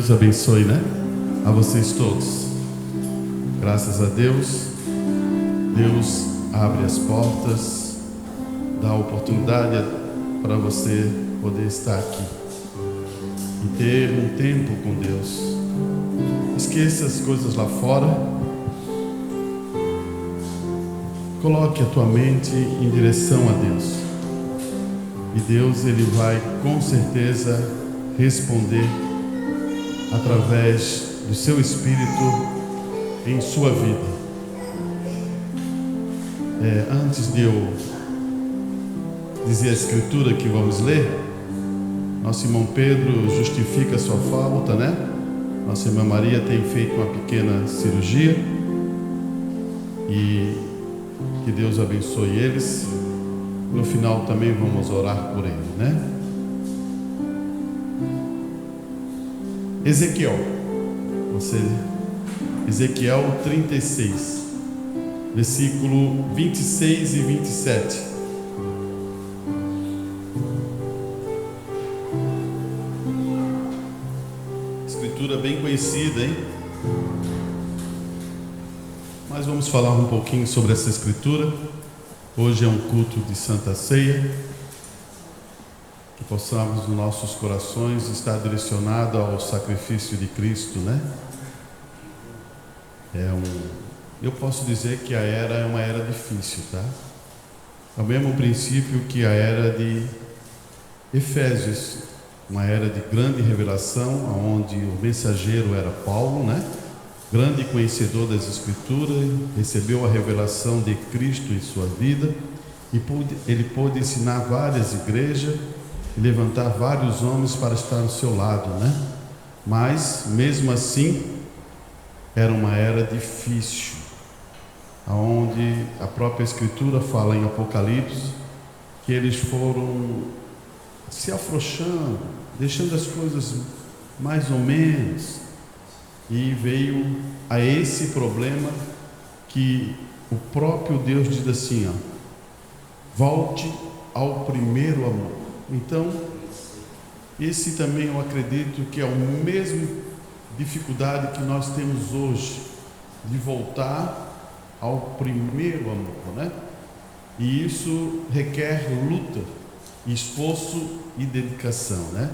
Deus abençoe, né? A vocês todos. Graças a Deus, Deus abre as portas, dá a oportunidade para você poder estar aqui e ter um tempo com Deus. Esqueça as coisas lá fora. Coloque a tua mente em direção a Deus. E Deus, Ele vai com certeza responder através do seu Espírito em sua vida. Antes de eu dizer a escritura que vamos ler, nosso irmão Pedro justifica a sua falta, né? Nossa irmã Maria tem feito uma pequena cirurgia e que Deus abençoe eles. No final também vamos orar por ele, né? Ezequiel 36, versículo 26 e 27. Escritura bem conhecida, hein? Mas vamos falar um pouquinho sobre essa escritura. Hoje é um culto de Santa Ceia. Que possamos nos nossos corações estar direcionados ao sacrifício de Cristo, né? Eu posso dizer que a era é uma era difícil, tá? É o mesmo princípio que a era de Efésios, uma era de grande revelação, onde o mensageiro era Paulo, né? Grande conhecedor das Escrituras, recebeu a revelação de Cristo em sua vida e ele pôde ensinar várias igrejas e levantar vários homens para estar ao seu lado, né? Mas, mesmo assim, era uma era difícil, onde a própria Escritura fala em Apocalipse que eles foram se afrouxando, deixando as coisas mais ou menos, e veio a esse problema que o próprio Deus diz assim, volte ao primeiro amor. Então, esse também eu acredito que é a mesma dificuldade que nós temos hoje, de voltar ao primeiro amor, né? E isso requer luta, esforço e dedicação, né?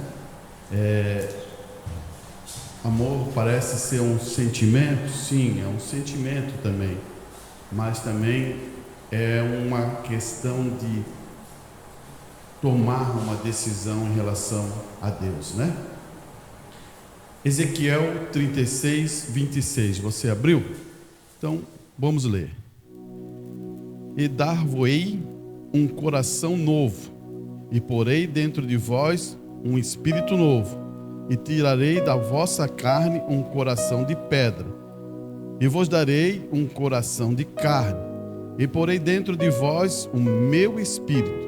Amor parece ser um sentimento, sim, é um sentimento também, mas também é uma questão de tomar uma decisão em relação a Deus, né? Ezequiel 36, 26, você abriu? Então, vamos ler. E dar-vos-ei um coração novo, e porei dentro de vós um espírito novo, e tirarei da vossa carne um coração de pedra, e vos darei um coração de carne, e porei dentro de vós o meu espírito,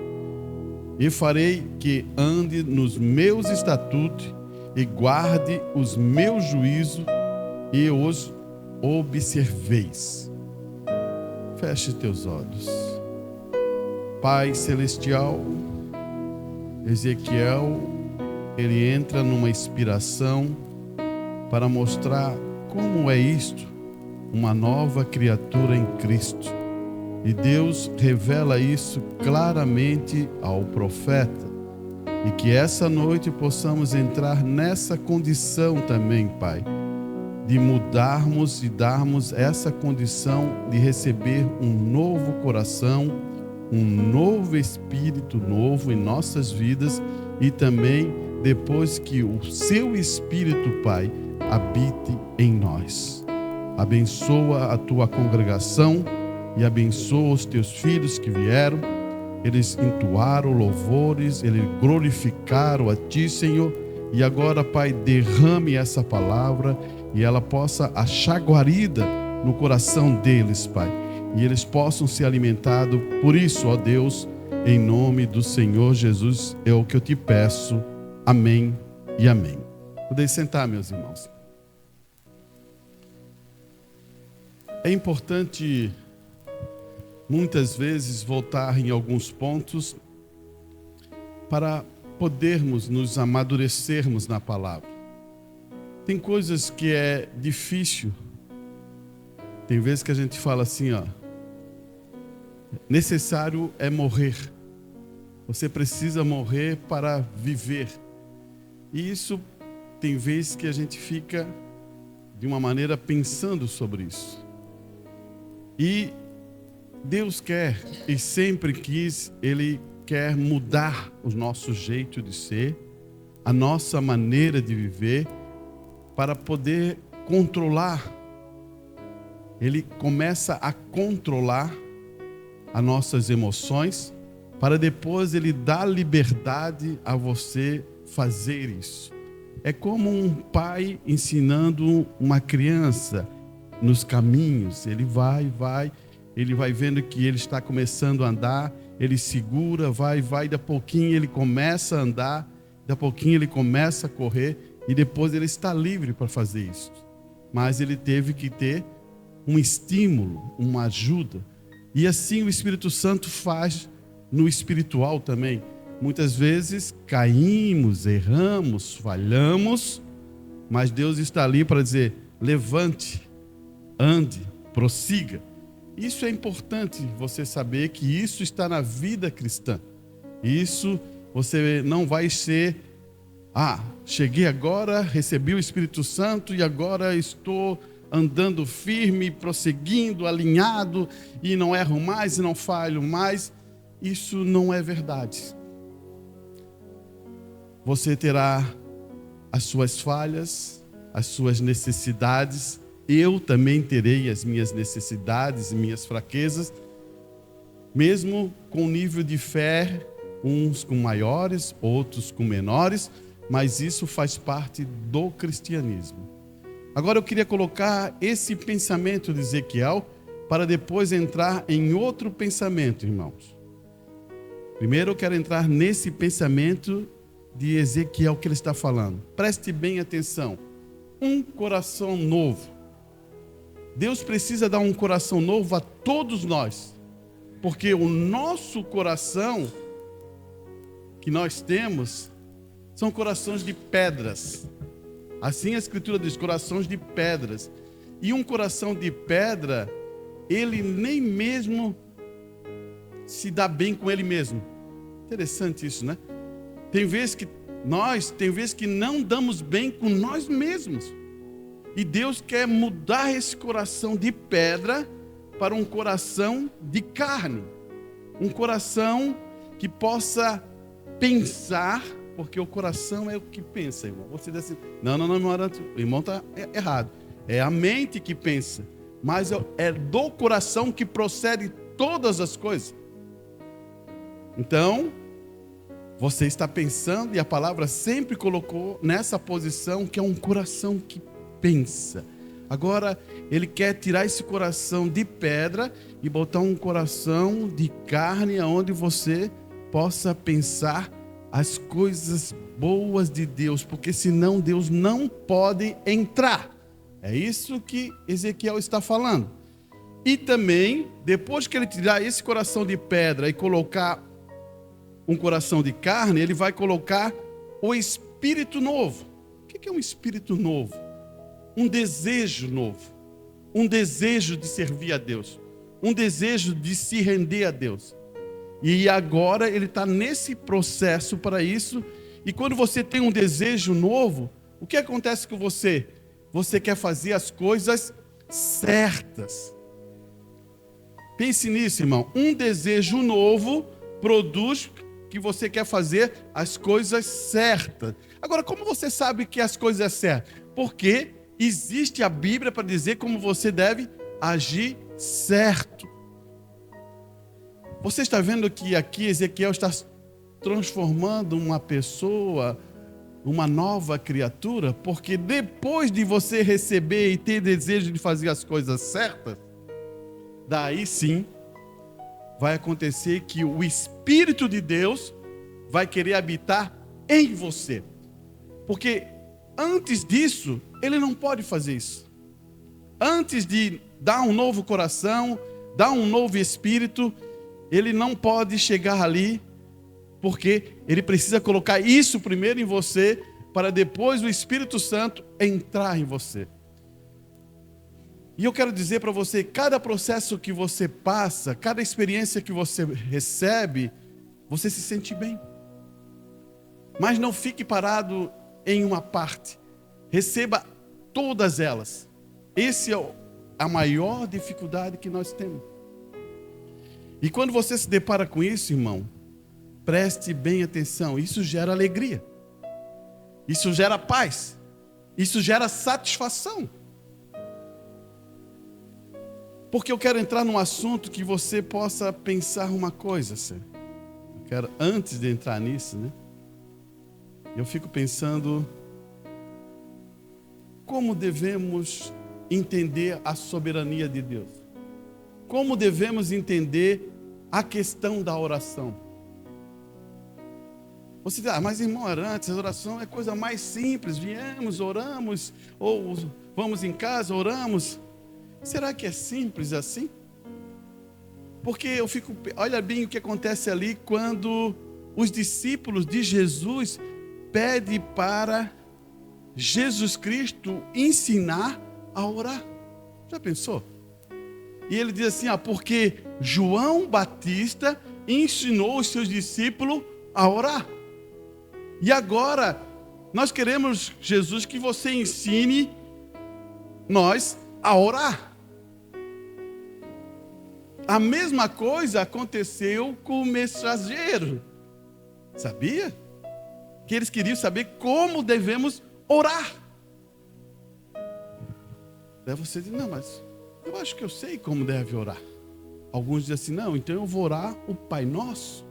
e farei que ande nos meus estatutos, e guarde os meus juízos, e os observeis. Feche teus olhos. Pai Celestial, Ezequiel, ele entra numa inspiração para mostrar como é isto, uma nova criatura em Cristo. E Deus revela isso claramente ao profeta. E que essa noite possamos entrar nessa condição também, Pai, de mudarmos e darmos essa condição de receber um novo coração, um novo espírito novo em nossas vidas, e também depois que o seu Espírito, Pai, habite em nós. Abençoa a tua congregação e abençoa os teus filhos que vieram. Eles entoaram louvores, eles glorificaram a ti, Senhor. E agora, Pai, derrame essa palavra e ela possa achar guarida no coração deles, Pai. E eles possam ser alimentados por isso, ó Deus, em nome do Senhor Jesus, é o que eu te peço. Amém e amém. Podem sentar, meus irmãos. É importante muitas vezes voltar em alguns pontos para podermos nos amadurecermos na palavra. Tem coisas que é difícil. Tem vezes que a gente fala assim, ó, necessário é morrer. Você precisa morrer para viver. E isso tem vezes que a gente fica de uma maneira pensando sobre isso. E Deus quer e sempre quis, Ele quer mudar o nosso jeito de ser, a nossa maneira de viver, para poder controlar. Ele começa a controlar as nossas emoções, para depois Ele dar liberdade a você fazer isso. É como um pai ensinando uma criança nos caminhos. Ele vai, ele vai vendo que ele está começando a andar, ele segura, vai, de a pouquinho ele começa a andar, de a pouquinho ele começa a correr, e depois ele está livre para fazer isso. Mas ele teve que ter um estímulo, uma ajuda. E assim o Espírito Santo faz no espiritual também. Muitas vezes caímos, erramos, falhamos, mas Deus está ali para dizer: levante, ande, prossiga. Isso é importante você saber que isso está na vida cristã. Isso você não vai ser, cheguei agora, recebi o Espírito Santo e agora estou andando firme, prosseguindo, alinhado, e não erro mais e não falho mais. Isso não é verdade. Você terá as suas falhas, as suas necessidades. Eu também terei as minhas necessidades e minhas fraquezas, mesmo com nível de fé, uns com maiores, outros com menores, mas isso faz parte do cristianismo. Agora eu queria colocar esse pensamento de Ezequiel para depois entrar em outro pensamento, irmãos. Primeiro eu quero entrar nesse pensamento de Ezequiel que ele está falando. Preste bem atenção. Um coração novo. Deus precisa dar um coração novo a todos nós, porque o nosso coração que nós temos são corações de pedras. Assim a Escritura diz, corações de pedras. E um coração de pedra, ele nem mesmo se dá bem com ele mesmo. Interessante isso, né? Tem vezes que não damos bem com nós mesmos. E Deus quer mudar esse coração de pedra para um coração de carne. Um coração que possa pensar, porque o coração é o que pensa, irmão. Você diz assim, não, o irmão está errado. É a mente que pensa, mas é do coração que procede todas as coisas. Então, você está pensando, e a palavra sempre colocou nessa posição, que é um coração que pensa. Agora, ele quer tirar esse coração de pedra e botar um coração de carne, onde você possa pensar as coisas boas de Deus, porque senão Deus não pode entrar. É isso que Ezequiel está falando. E também, depois que ele tirar esse coração de pedra e colocar um coração de carne, ele vai colocar o espírito novo. O que é um espírito novo? Um desejo novo, um desejo de servir a Deus, um desejo de se render a Deus. E agora ele está nesse processo para isso. E quando você tem um desejo novo, o que acontece com você? Você quer fazer as coisas certas. Pense nisso, irmão. Um desejo novo produz que você quer fazer as coisas certas. Agora, como você sabe que as coisas são certas? Porque existe a Bíblia para dizer como você deve agir certo. Você está vendo que aqui Ezequiel está transformando uma pessoa, uma nova criatura, porque depois de você receber e ter desejo de fazer as coisas certas, daí sim vai acontecer que o Espírito de Deus vai querer habitar em você. Porque antes disso, ele não pode fazer isso. Antes de dar um novo coração, dar um novo espírito, ele não pode chegar ali, porque ele precisa colocar isso primeiro em você, para depois o Espírito Santo entrar em você. E eu quero dizer para você, cada processo que você passa, cada experiência que você recebe, você se sente bem. Mas não fique parado em uma parte. Receba todas elas. Essa é a maior dificuldade que nós temos. E quando você se depara com isso, irmão, preste bem atenção. Isso gera alegria. Isso gera paz. Isso gera satisfação. Porque eu quero entrar num assunto que você possa pensar uma coisa, Senhor. Eu quero, antes de entrar nisso, né? Eu fico pensando como devemos entender a soberania de Deus. Como devemos entender a questão da oração. Você diz, mas irmão Arantes, a oração é coisa mais simples. Viemos, oramos, ou vamos em casa, oramos. Será que é simples assim? Porque olha bem o que acontece ali quando os discípulos de Jesus pedem para Jesus Cristo ensinar a orar. Já pensou? E ele diz assim, porque João Batista ensinou os seus discípulos a orar. E agora, nós queremos, Jesus, que você ensine nós a orar. A mesma coisa aconteceu com o mensageiro. Sabia? Que eles queriam saber como devemos orar. Daí você diz, não, mas eu acho que eu sei como deve orar. Alguns dizem assim, não, então eu vou orar o Pai Nosso.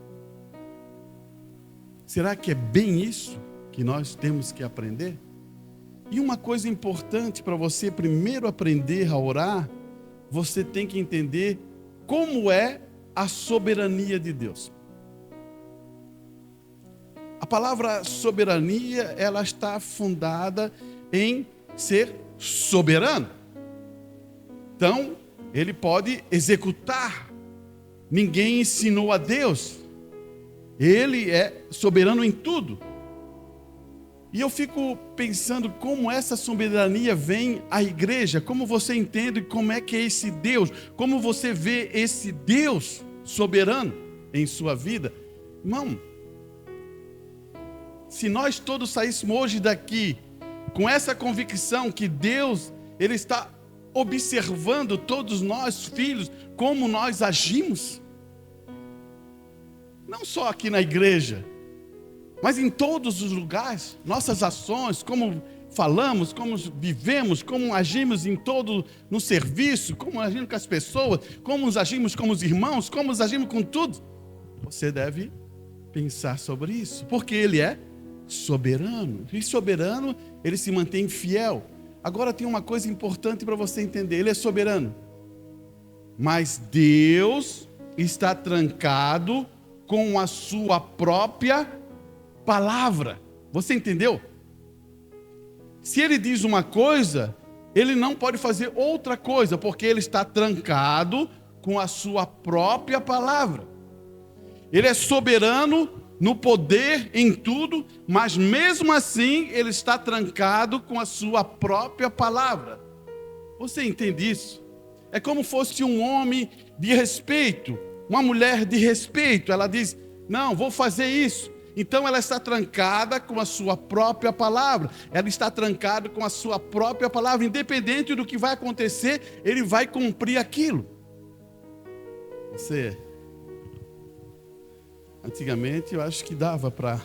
Será que é bem isso que nós temos que aprender? E uma coisa importante para você primeiro aprender a orar, você tem que entender como é a soberania de Deus. A palavra soberania, ela está fundada em ser soberano. Então, ele pode executar. Ninguém ensinou a Deus. Ele é soberano em tudo. E eu fico pensando como essa soberania vem à igreja, como você entende como é que é esse Deus, como você vê esse Deus soberano em sua vida. Irmão, se nós todos saíssemos hoje daqui com essa convicção que Deus, Ele está observando todos nós, filhos, como nós agimos, não só aqui na igreja, mas em todos os lugares, nossas ações, como falamos, como vivemos, como agimos no serviço, como agimos com as pessoas, como agimos com os irmãos, como agimos com tudo. Você deve pensar sobre isso, porque Ele é soberano. E soberano, Ele se mantém fiel. Agora tem uma coisa importante para você entender, Ele é soberano. Mas Deus está trancado com a sua própria palavra. Você entendeu? Se ele diz uma coisa, ele não pode fazer outra coisa, porque ele está trancado com a sua própria palavra. Ele é soberano no poder em tudo, mas mesmo assim ele está trancado com a sua própria palavra. Você entende isso? É como fosse um homem de respeito, uma mulher de respeito. Ela diz, não, vou fazer isso. Então ela está trancada com a sua própria palavra. Ela está trancada com a sua própria palavra. Independente do que vai acontecer, ele vai cumprir aquilo. Antigamente eu acho que dava para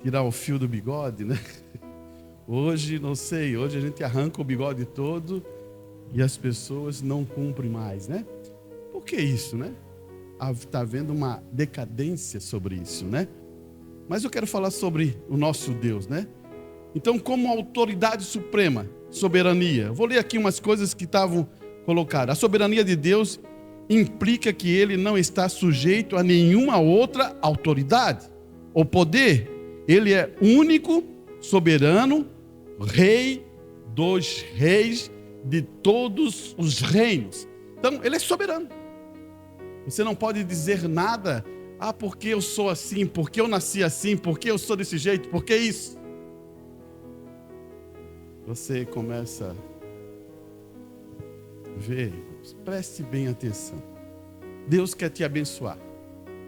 tirar o fio do bigode, né? Hoje não sei, hoje a gente arranca o bigode todo e as pessoas não cumprem mais, né? Por que isso, né? Está havendo uma decadência sobre isso, né? Mas eu quero falar sobre o nosso Deus, né? Então, como autoridade suprema, soberania. Eu vou ler aqui umas coisas que estavam colocadas. A soberania de Deus implica que Ele não está sujeito a nenhuma outra autoridade ou poder. Ele é único, soberano, rei dos reis de todos os reinos. Então, Ele é soberano. Você não pode dizer nada, porque eu sou assim, porque eu nasci assim, porque eu sou desse jeito, porque isso. você começa a ver, preste bem atenção. Deus quer te abençoar.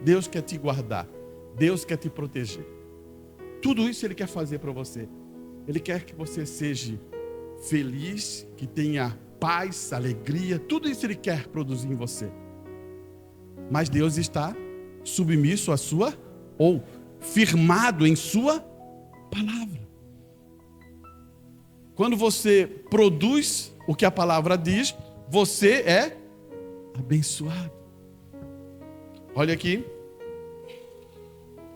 Deus quer te guardar. Deus quer te proteger. Tudo isso Ele quer fazer para você. Ele quer que você seja feliz, que tenha paz, alegria. Tudo isso Ele quer produzir em você. Mas Deus está submisso à sua, ou firmado em sua palavra. Quando você produz o que a palavra diz, você é abençoado. Olha aqui.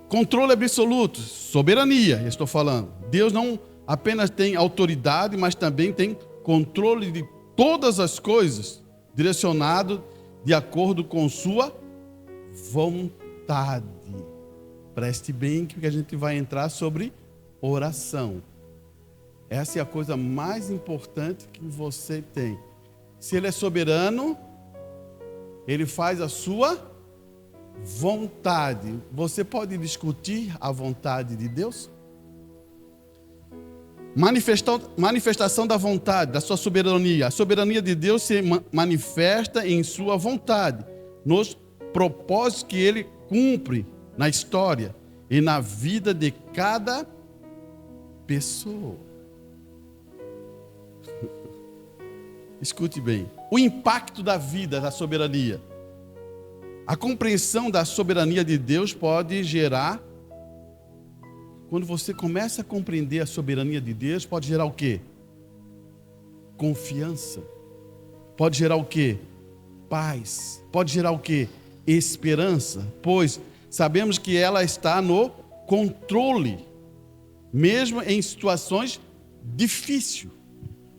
Controle absoluto, soberania, eu estou falando. Deus não apenas tem autoridade, mas também tem controle de todas as coisas, direcionado de acordo com sua vontade. Preste bem que a gente vai entrar sobre oração. Essa é a coisa mais importante que você tem. Se Ele é soberano, Ele faz a sua vontade. Você pode discutir a vontade de Deus? Manifestação da vontade, da sua soberania. A soberania de Deus se manifesta em sua vontade, nos propósitos que Ele cumpre na história e na vida de cada pessoa. Escute bem. O impacto da vida, da soberania. A compreensão da soberania de Deus pode gerar, quando você começa a compreender a soberania de Deus, pode gerar o quê? Confiança. Pode gerar o quê? Paz. Pode gerar o quê? Esperança. Pois sabemos que ela está no controle, mesmo em situações difíceis.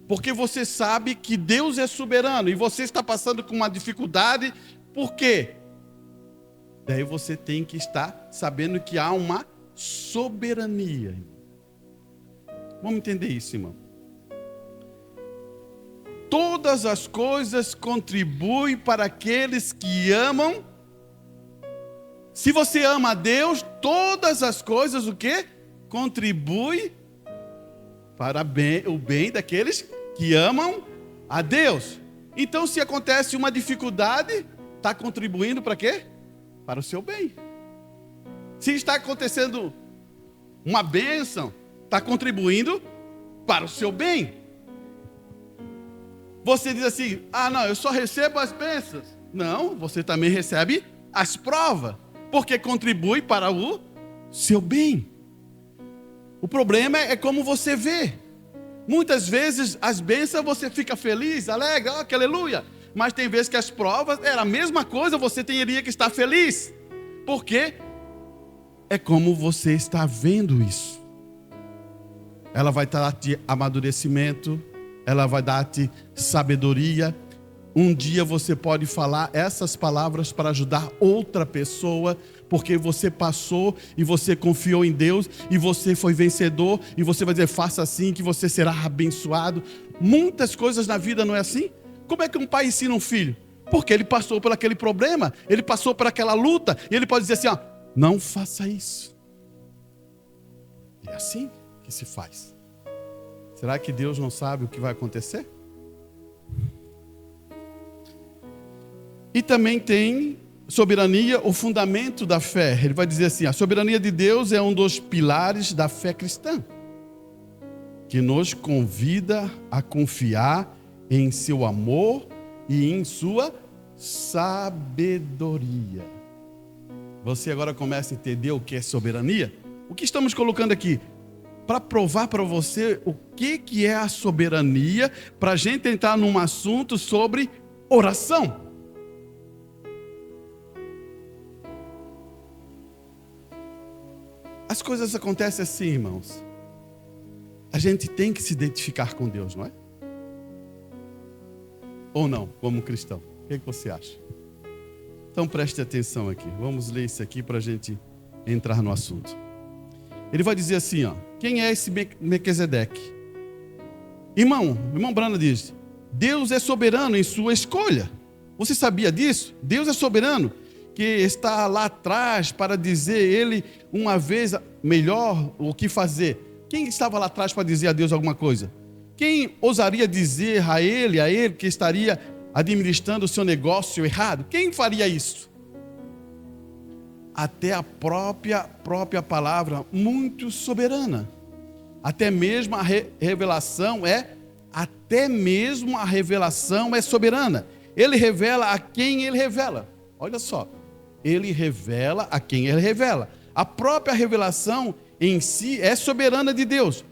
Porque você sabe que Deus é soberano e você está passando com uma dificuldade. Por quê? Daí você tem que estar sabendo que há uma soberania. Vamos entender isso, irmão. Todas as coisas contribuem para aqueles que amam. Se você ama a Deus, todas as coisas o quê? Contribuem para o bem daqueles que amam a Deus. Então, se acontece uma dificuldade, está contribuindo para quê? Para o seu bem. Se está acontecendo uma bênção, está contribuindo para o seu bem. Você diz assim, não, eu só recebo as bênçãos. Não, você também recebe as provas, porque contribui para o seu bem. O problema é como você vê. Muitas vezes as bênçãos você fica feliz, alegre, que aleluia. Mas tem vezes que as provas era a mesma coisa, você teria que estar feliz. Por quê? É como você está vendo isso. Ela vai dar-te amadurecimento, ela vai dar-te sabedoria. Um dia você pode falar essas palavras para ajudar outra pessoa, porque você passou e você confiou em Deus e você foi vencedor e você vai dizer, faça assim que você será abençoado. Muitas coisas na vida não é assim? Como é que um pai ensina um filho? Porque ele passou por aquele problema, ele passou por aquela luta, e ele pode dizer assim, não faça isso. É assim que se faz. Será que Deus não sabe o que vai acontecer? E também tem soberania, o fundamento da fé. Ele vai dizer assim, a soberania de Deus é um dos pilares da fé cristã, que nos convida a confiar em seu amor e em sua sabedoria. Você agora começa a entender o que é soberania? O que estamos colocando aqui? Para provar para você o que é a soberania, para a gente entrar num assunto sobre oração. As coisas acontecem assim, irmãos. A gente tem que se identificar com Deus, não é? Ou não, como cristão? O que você acha? Então preste atenção aqui. Vamos ler isso aqui para a gente entrar no assunto. Ele vai dizer assim, quem é esse Melquisedeque? Irmão Brana diz, Deus é soberano em sua escolha. Você sabia disso? Deus é soberano, que está lá atrás para dizer ele uma vez melhor o que fazer. Quem estava lá atrás para dizer a Deus alguma coisa? Quem ousaria dizer a ele que estaria administrando o seu negócio errado? Quem faria isso? Até a própria palavra, muito soberana. Até mesmo a revelação é soberana. Ele revela a quem ele revela. Olha só, ele revela a quem ele revela. A própria revelação em si é soberana de Deus.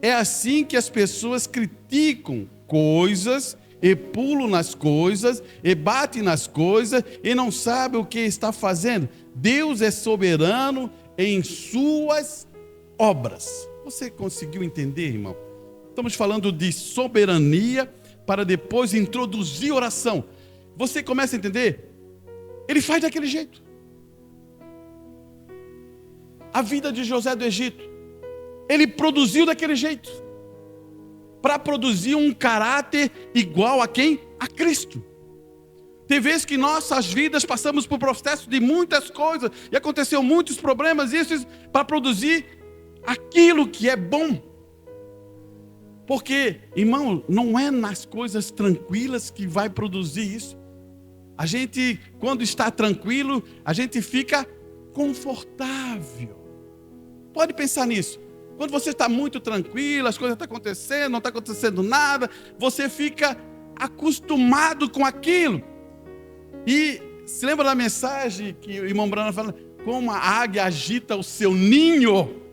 É assim que as pessoas criticam coisas e pulam nas coisas e batem nas coisas e não sabem o que está fazendo. Deus é soberano em suas obras. Você conseguiu entender, irmão? Estamos falando de soberania para depois introduzir oração. Você começa a entender? Ele faz daquele jeito. A vida de José do Egito, ele produziu daquele jeito, para produzir um caráter igual a quem? A Cristo. Tem vezes que nossas vidas passamos por processo de muitas coisas, e aconteceu muitos problemas, isso para produzir aquilo que é bom. Porque, irmão, não é nas coisas tranquilas que vai produzir isso. A gente, quando está tranquilo, a gente fica confortável. Pode pensar nisso. Quando você está muito tranquilo, as coisas estão acontecendo, não está acontecendo nada, você fica acostumado com aquilo. E se lembra da mensagem que o irmão Brana fala, como a águia agita o seu ninho?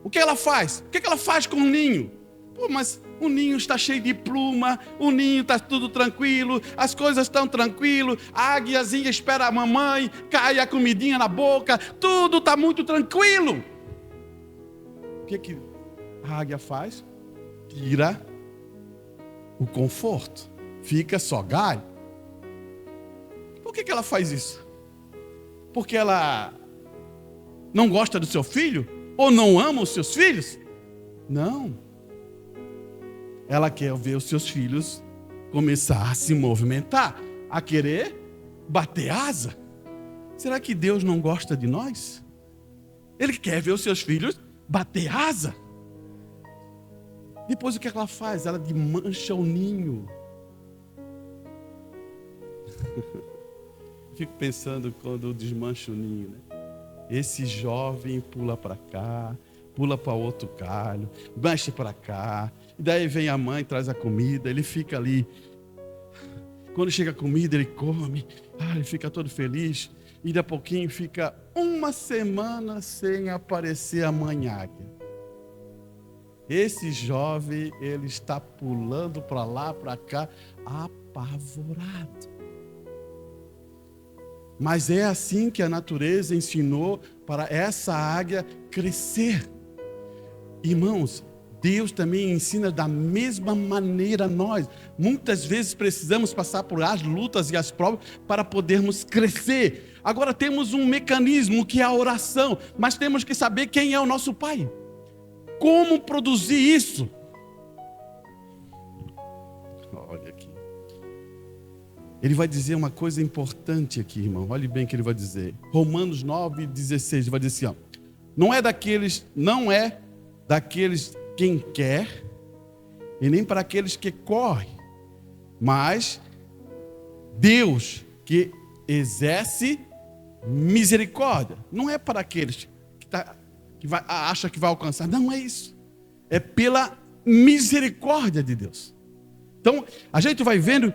O que ela faz? O que ela faz com o ninho? Pô, mas o ninho está cheio de pluma, o ninho está tudo tranquilo, as coisas estão tranquilas, a águiazinha espera a mamãe, cai a comidinha na boca, tudo está muito tranquilo. O que a águia faz? Tira o conforto, fica só galho. Por que ela faz isso? Porque ela não gosta do seu filho? Ou não ama os seus filhos? Não. Ela quer ver os seus filhos começar a se movimentar, a querer bater asa. Será que Deus não gosta de nós? Ele quer ver os seus filhos bater asa. Depois o que ela faz? Ela desmancha o ninho. Fico pensando quando desmancha o ninho, né? Esse jovem pula para cá, pula para outro galho, mexe para cá, e daí vem a mãe, traz a comida, ele fica ali. Quando chega a comida, ele come, ele fica todo feliz, e daqui a pouquinho fica uma semana sem aparecer a mãe águia. Esse jovem, ele está pulando para lá, para cá, apavorado. Mas é assim que a natureza ensinou para essa águia crescer. Irmãos, Deus também ensina da mesma maneira nós. Muitas vezes precisamos passar por as lutas e as provas para podermos crescer. Agora temos um mecanismo que é a oração, mas temos que saber quem é o nosso Pai. Como produzir isso? Olha aqui. Ele vai dizer uma coisa importante aqui, irmão. Olhe bem o que ele vai dizer. Romanos 9:16, ele vai dizer assim, não é daqueles quem quer, e nem para aqueles que correm, mas Deus que exerce misericórdia. Não é para aqueles que acha que vai alcançar. Não é isso. É pela misericórdia de Deus. Então, a gente vai vendo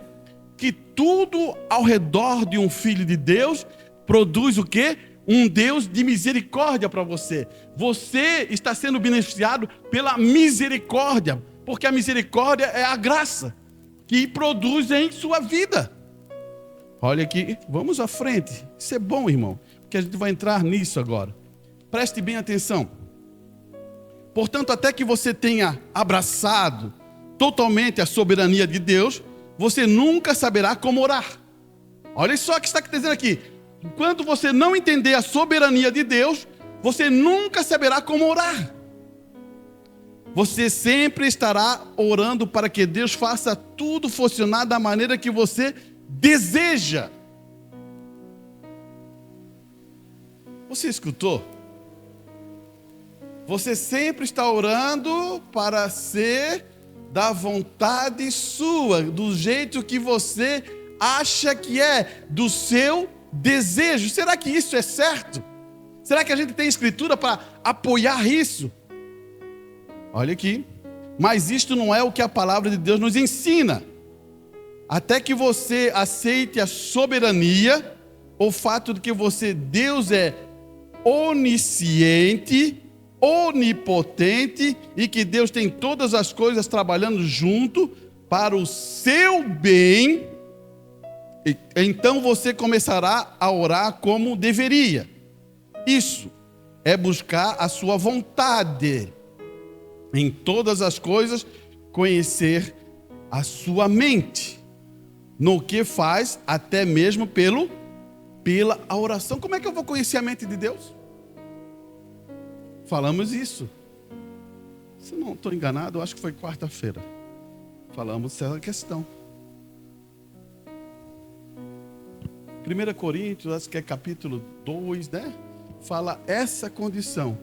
que tudo ao redor de um filho de Deus produz o quê? Um Deus de misericórdia para você. Você está sendo beneficiado pela misericórdia, porque a misericórdia é a graça que produz em sua vida. Olha aqui, vamos à frente. Isso é bom, irmão, porque a gente vai entrar nisso agora. Preste bem atenção. Portanto, até que você tenha abraçado totalmente a soberania de Deus, você nunca saberá como orar. Olha só o que está dizendo aqui. Enquanto você não entender a soberania de Deus, você nunca saberá como orar. Você sempre estará orando para que Deus faça tudo funcionar da maneira que você deseja. Você escutou? Você sempre está orando para ser da vontade sua, do jeito que você acha que é, do seu desejo. Será que isso é certo? Será que a gente tem escritura para apoiar isso? Olha aqui. Mas isto não é o que a palavra de Deus nos ensina. Até que você aceite a soberania, o fato de que Deus é onisciente, onipotente e que Deus tem todas as coisas trabalhando junto para o seu bem. Então você começará a orar como deveria. Isso é buscar a sua vontade. Em todas as coisas, conhecer a sua mente. No que faz, até mesmo pela oração. Como é que eu vou conhecer a mente de Deus? Falamos isso. Se não estou enganado, eu acho que foi quarta-feira. Falamos essa questão. 1 Coríntios, acho que é capítulo 2, né? Fala essa condição.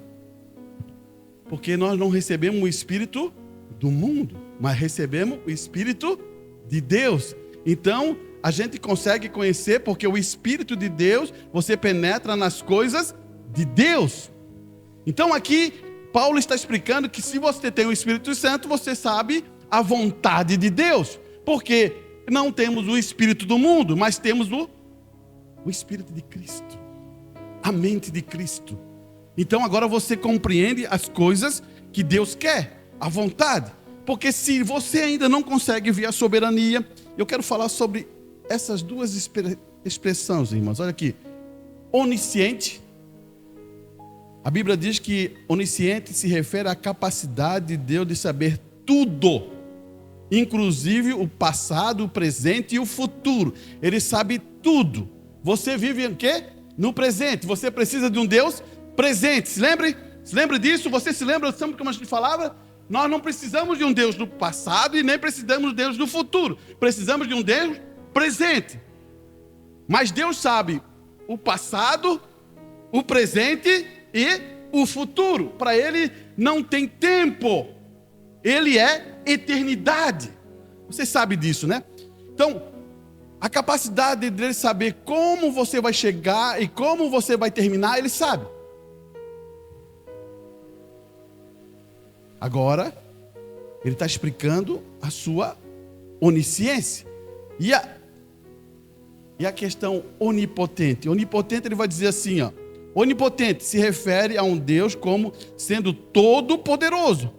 Porque nós não recebemos o Espírito do mundo, mas recebemos o Espírito de Deus. Então, a gente consegue conhecer, porque o Espírito de Deus, você penetra nas coisas de Deus. Então, aqui, Paulo está explicando que se você tem o Espírito Santo, você sabe a vontade de Deus. Porque não temos o Espírito do mundo, mas temos o Espírito de Cristo. A mente de Cristo. Então agora você compreende as coisas que Deus quer, a vontade. Porque se você ainda não consegue ver a soberania, eu quero falar sobre essas duas expressões, irmãos. Olha aqui. Onisciente. A Bíblia diz que onisciente se refere à capacidade de Deus de saber tudo. Inclusive o passado, o presente e o futuro. Ele sabe tudo. Você vive em quê? No presente. Você precisa de um Deus presente. Se lembre disso? Você se lembra sempre como a gente falava? Nós não precisamos de um Deus do passado e nem precisamos de um Deus do futuro. Precisamos de um Deus presente. Mas Deus sabe o passado, o presente e o futuro. Para Ele não tem tempo. Ele é eternidade. Você sabe disso, né? Então, a capacidade dele saber como você vai chegar e como você vai terminar, Ele sabe. Agora, Ele está explicando a sua onisciência. E a questão onipotente. Onipotente, ele vai dizer assim, ó. Onipotente se refere a um Deus como sendo todo-poderoso,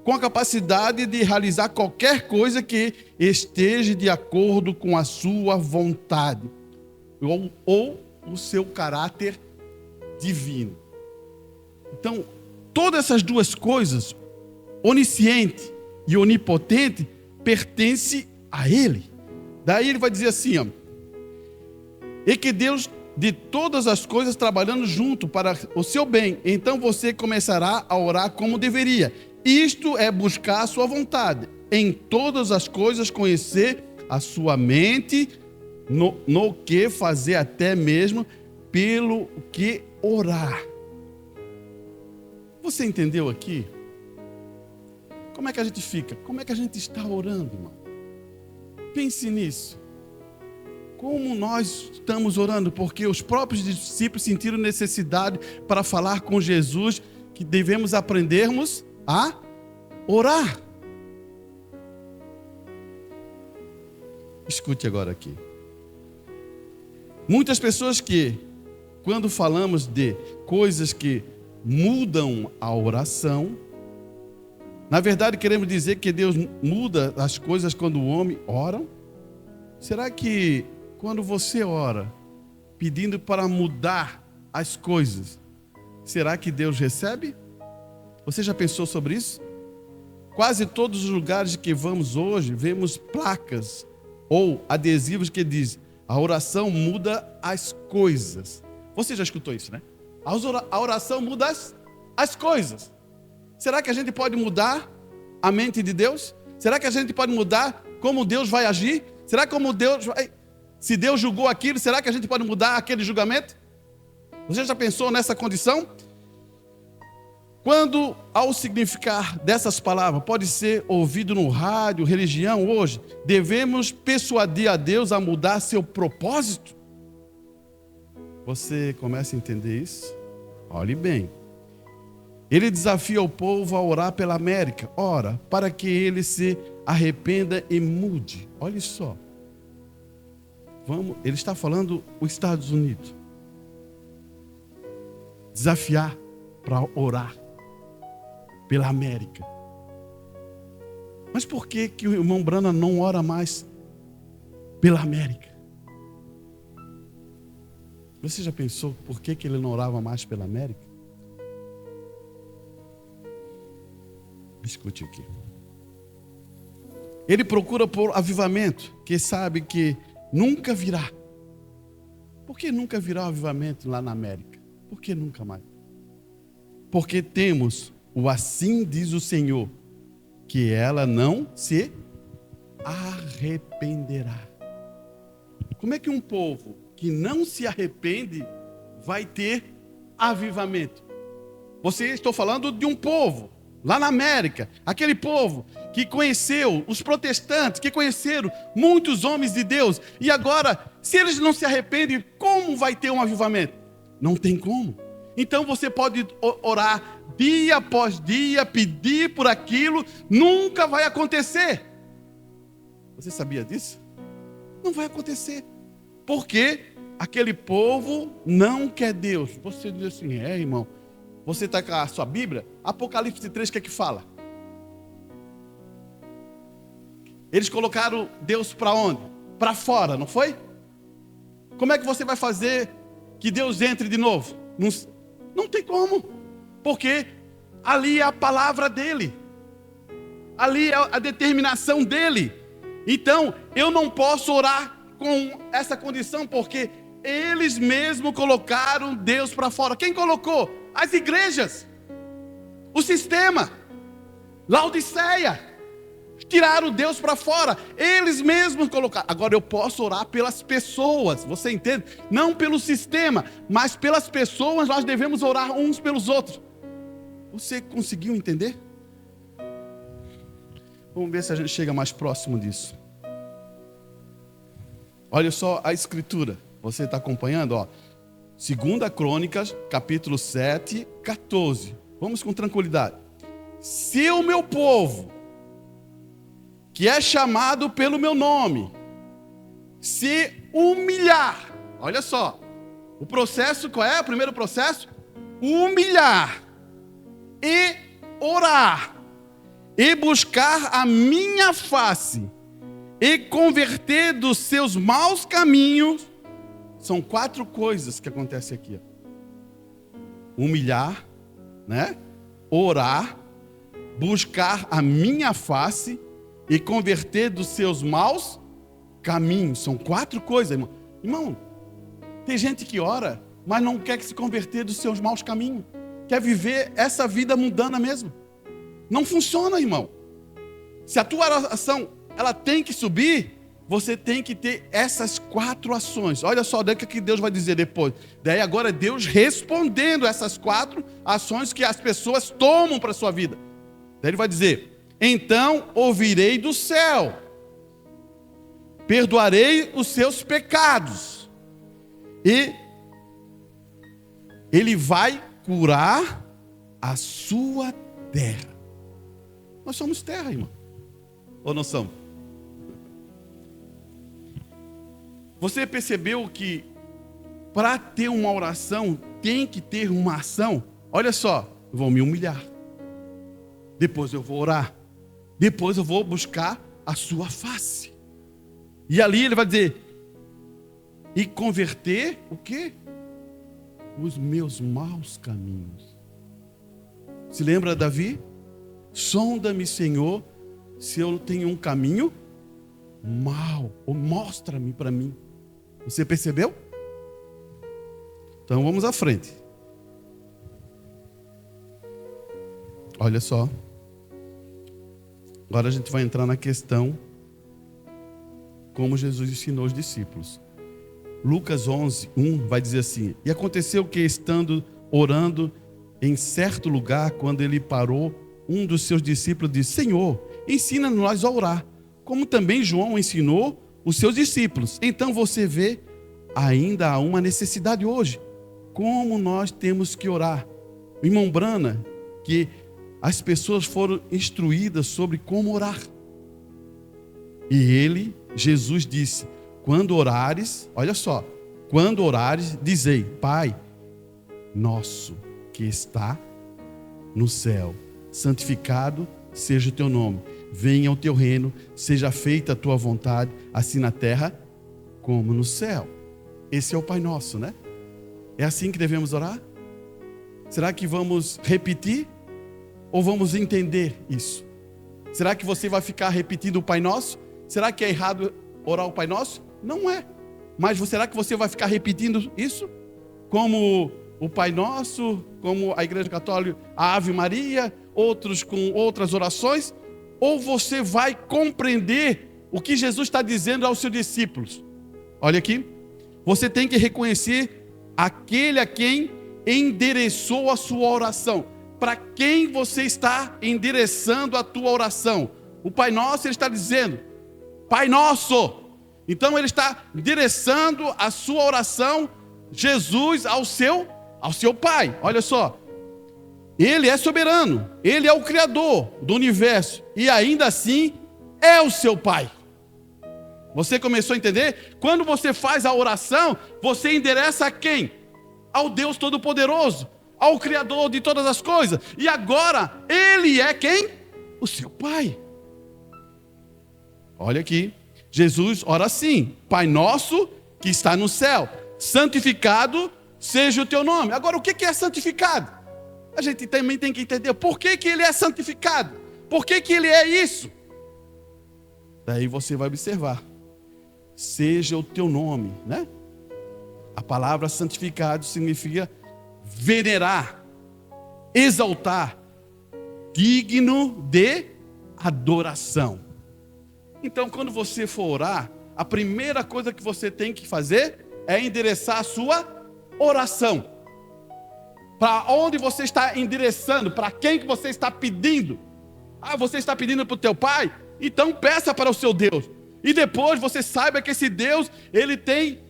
com a capacidade de realizar qualquer coisa que esteja de acordo com a sua vontade, ou o seu caráter divino. Então, todas essas duas coisas, onisciente e onipotente, pertence a Ele. Daí ele vai dizer assim, ó, e que Deus de todas as coisas trabalhando junto para o seu bem, então você começará a orar como deveria. Isto é buscar a sua vontade, em todas as coisas conhecer a sua mente, no que fazer até mesmo pelo que orar. Você entendeu aqui? Como é que a gente fica? Como é que a gente está orando, irmão? Pense nisso. Como nós estamos orando? Porque os próprios discípulos sentiram necessidade para falar com Jesus que devemos aprendermos a orar. Escute agora aqui. Muitas pessoas que, quando falamos de coisas que mudam a oração, na verdade queremos dizer que Deus muda as coisas quando o homem ora. Será que quando você ora, pedindo para mudar as coisas, será que Deus recebe? Você já pensou sobre isso? Quase todos os lugares que vamos hoje, vemos placas ou adesivos que diz: a oração muda as coisas. Você já escutou isso, né? A oração muda as coisas. Será que a gente pode mudar a mente de Deus? Será que a gente pode mudar como Deus vai agir? Será como Deus vai... Se Deus julgou aquilo, será que a gente pode mudar aquele julgamento? Você já pensou nessa condição? Quando, ao significar dessas palavras, pode ser ouvido no rádio, religião hoje, devemos persuadir a Deus a mudar seu propósito? Você começa a entender isso? Olhe bem. Ele desafia o povo a orar pela América. Ora, para que ele se arrependa e mude. Olha só. Ele está falando os Estados Unidos. Desafiar para orar pela América. Mas por que o irmão Branham não ora mais pela América? Você já pensou por que ele não orava mais pela América? Escute aqui. Ele procura por avivamento, que sabe que nunca virá. Por que nunca virá o avivamento lá na América? Por que nunca mais? Porque temos o assim diz o Senhor, que ela não se arrependerá. Como é que um povo que não se arrepende vai ter avivamento? Estou falando de um povo lá na América, aquele povo que conheceu os protestantes, que conheceram muitos homens de Deus, e agora, se eles não se arrependem, como vai ter um avivamento? Não tem como. Então você pode orar dia após dia, pedir por aquilo, nunca vai acontecer. Você sabia disso? Não vai acontecer, porque aquele povo não quer Deus. Você diz assim, irmão, você está com a sua Bíblia? Apocalipse 3, o que é que fala? Eles colocaram Deus para onde? Para fora, não foi? Como é que você vai fazer que Deus entre de novo? Não tem como, porque ali é a palavra dele, ali é a determinação dele. Então, eu não posso orar com essa condição, porque eles mesmos colocaram Deus para fora. Quem colocou? As igrejas, o sistema, Laodiceia, tiraram Deus para fora, eles mesmos colocaram. Agora eu posso orar pelas pessoas, você entende? Não pelo sistema, mas pelas pessoas nós devemos orar uns pelos outros. Você conseguiu entender? Vamos ver se a gente chega mais próximo disso. Olha só a escritura, você está acompanhando? 2 Crônicas, capítulo 7, 14. Vamos com tranquilidade. Se o meu povo, que é chamado pelo meu nome, se humilhar, olha só, o processo, qual é o primeiro processo? Humilhar, e orar, e buscar a minha face, e converter dos seus maus caminhos. São 4 coisas que acontecem aqui. Humilhar, né? Orar, buscar a minha face e converter dos seus maus caminhos. São 4 coisas, irmão. Irmão, tem gente que ora, mas não quer se converter dos seus maus caminhos. Quer viver essa vida mundana mesmo. Não funciona, irmão. Se a tua oração, ela tem que subir, você tem que ter essas 4 ações. Olha só, daí o que Deus vai dizer depois. Daí agora é Deus respondendo essas 4 ações que as pessoas tomam para a sua vida. Daí Ele vai dizer, então ouvirei do céu, perdoarei os seus pecados, e Ele vai curar a sua terra. Nós somos terra, irmão. Ou não somos? Você percebeu que para ter uma oração tem que ter uma ação? Olha só, eu vou me humilhar, depois eu vou orar, depois eu vou buscar a sua face. E ali ele vai dizer, e converter o quê? Os meus maus caminhos. Se lembra Davi? Sonda-me, Senhor, se eu tenho um caminho mau, ou mostra-me para mim. Você percebeu? Então vamos à frente. Olha só. Agora a gente vai entrar na questão como Jesus ensinou os discípulos. Lucas 11, 1 vai dizer assim: e aconteceu que, estando orando, em certo lugar, quando ele parou, um dos seus discípulos disse: Senhor, ensina-nos a orar, como também João ensinou os seus discípulos. Então você vê, ainda há uma necessidade hoje. Como nós temos que orar. O irmão Brana, que as pessoas foram instruídas sobre como orar. E Jesus disse: quando orares, olha só, quando orares, dizei: Pai nosso que está no céu, santificado seja o teu nome, venha o teu reino, seja feita a tua vontade, assim na terra como no céu. Esse é o Pai Nosso, né? É assim que devemos orar? Será que vamos repetir ou vamos entender isso? Será que você vai ficar repetindo o Pai Nosso? Será que é errado orar o Pai Nosso? Não é. Mas será que você vai ficar repetindo isso? Como o Pai Nosso, como a Igreja Católica, a Ave Maria, outros com outras orações? Ou você vai compreender o que Jesus está dizendo aos seus discípulos? Olha aqui, você tem que reconhecer aquele a quem endereçou a sua oração. Para quem você está endereçando a tua oração? O Pai Nosso, ele está dizendo: Pai Nosso. Então ele está endereçando a sua oração, Jesus, ao seu Pai. Olha só, ele é soberano, ele é o Criador do universo e ainda assim é o seu Pai. Você começou a entender? Quando você faz a oração, você endereça a quem? Ao Deus Todo-Poderoso, ao Criador de todas as coisas. E agora, ele é quem? O seu Pai. Olha aqui, Jesus ora assim: Pai nosso que está no céu, santificado seja o teu nome. Agora, o que é santificado? A gente também tem que entender por que ele é santificado. Por que ele é isso? Daí você vai observar. Seja o teu nome, né? A palavra santificado significa venerar, exaltar, digno de adoração. Então, quando você for orar, a primeira coisa que você tem que fazer é endereçar a sua oração. Para onde você está endereçando? Para quem que você está pedindo? Ah, você está pedindo para o teu pai? Então peça para o seu Deus. E depois você saiba que esse Deus, ele tem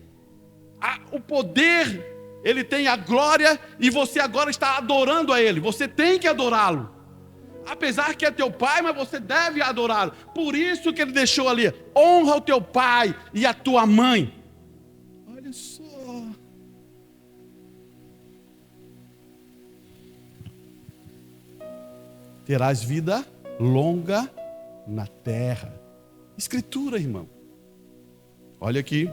o poder, ele tem a glória, e você agora está adorando a ele. Você tem que adorá-lo. Apesar que é teu pai, mas você deve adorá-lo. Por isso que ele deixou ali: honra o teu pai e a tua mãe. Olha só. Terás vida longa na terra. Escritura, irmão. Olha aqui.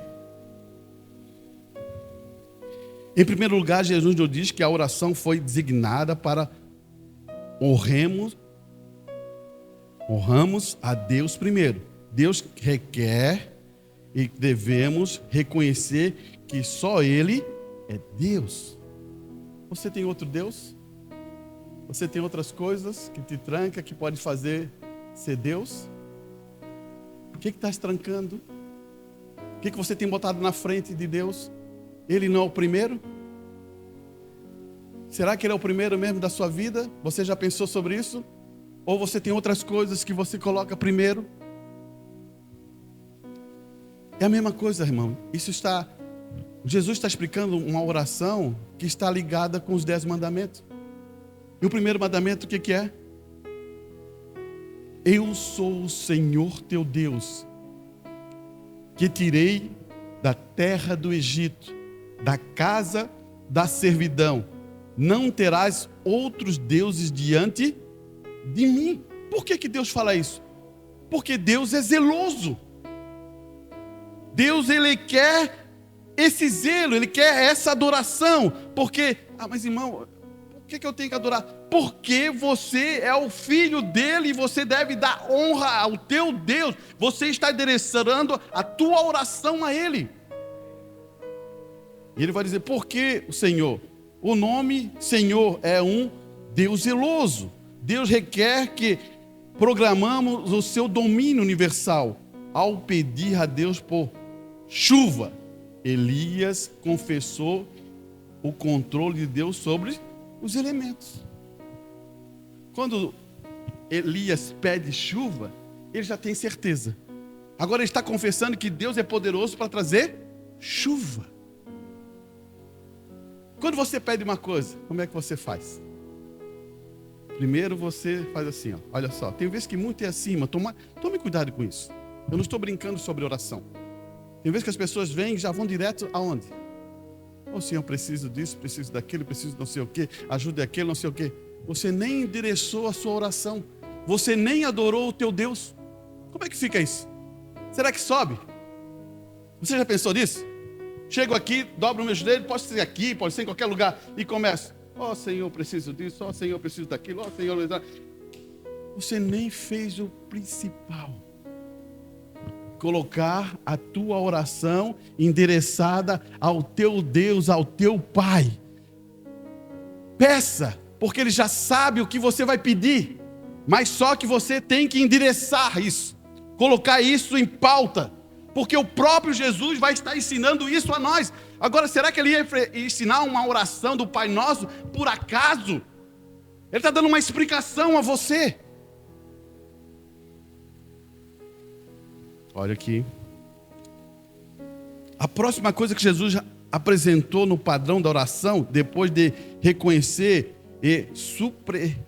Em primeiro lugar, Jesus nos diz que a oração foi designada para honramos a Deus primeiro. Deus requer e devemos reconhecer que só Ele é Deus. Você tem outro Deus? Você tem outras coisas que te tranca, que pode fazer ser Deus? O que está te trancando? O que você tem botado na frente de Deus? Ele não é o primeiro? Será que Ele é o primeiro mesmo da sua vida? Você já pensou sobre isso? Ou você tem outras coisas que você coloca primeiro? É a mesma coisa, irmão. Jesus está explicando uma oração que está ligada com os 10 mandamentos. E o primeiro mandamento, o que é? Eu sou o Senhor teu Deus, que tirei da terra do Egito, da casa da servidão. Não terás outros deuses diante de mim. Por que Deus fala isso? Porque Deus é zeloso. Deus, Ele quer esse zelo, Ele quer essa adoração. Porque, mas irmão, por que eu tenho que adorar? Porque você é o filho dele e você deve dar honra ao teu Deus. Você está endereçando a tua oração a Ele. E Ele vai dizer: por que o Senhor? O nome Senhor é um Deus zeloso. Deus requer que programamos o seu domínio universal. Ao pedir a Deus por chuva, Elias confessou o controle de Deus sobre os elementos. Quando Elias pede chuva, ele já tem certeza. Agora ele está confessando que Deus é poderoso para trazer chuva. Quando você pede uma coisa, como é que você faz? Primeiro você faz assim, ó, olha só, tem vezes que muito é assim, mas tome cuidado com isso. Eu não estou brincando sobre oração. Tem vezes que as pessoas vêm e já vão direto aonde? Ô Senhor, preciso disso, preciso daquilo, preciso não sei o quê, ajude aquele, não sei o quê. Você nem endereçou a sua oração. Você nem adorou o teu Deus. Como é que fica isso? Será que sobe? Você já pensou nisso? Chego aqui, dobro o meu joelho, pode ser aqui, pode ser em qualquer lugar, e começo. Ó Senhor, preciso disso, ó Senhor, preciso daquilo, ó Senhor. Você nem fez o principal. Colocar a tua oração endereçada ao teu Deus, ao teu Pai. Peça, porque Ele já sabe o que você vai pedir, mas só que você tem que endereçar isso, colocar isso em pauta, porque o próprio Jesus vai estar ensinando isso a nós. Agora, será que Ele ia ensinar uma oração do Pai Nosso por acaso? Ele está dando uma explicação a você. Olha aqui. A próxima coisa que Jesus apresentou no padrão da oração, depois de reconhecer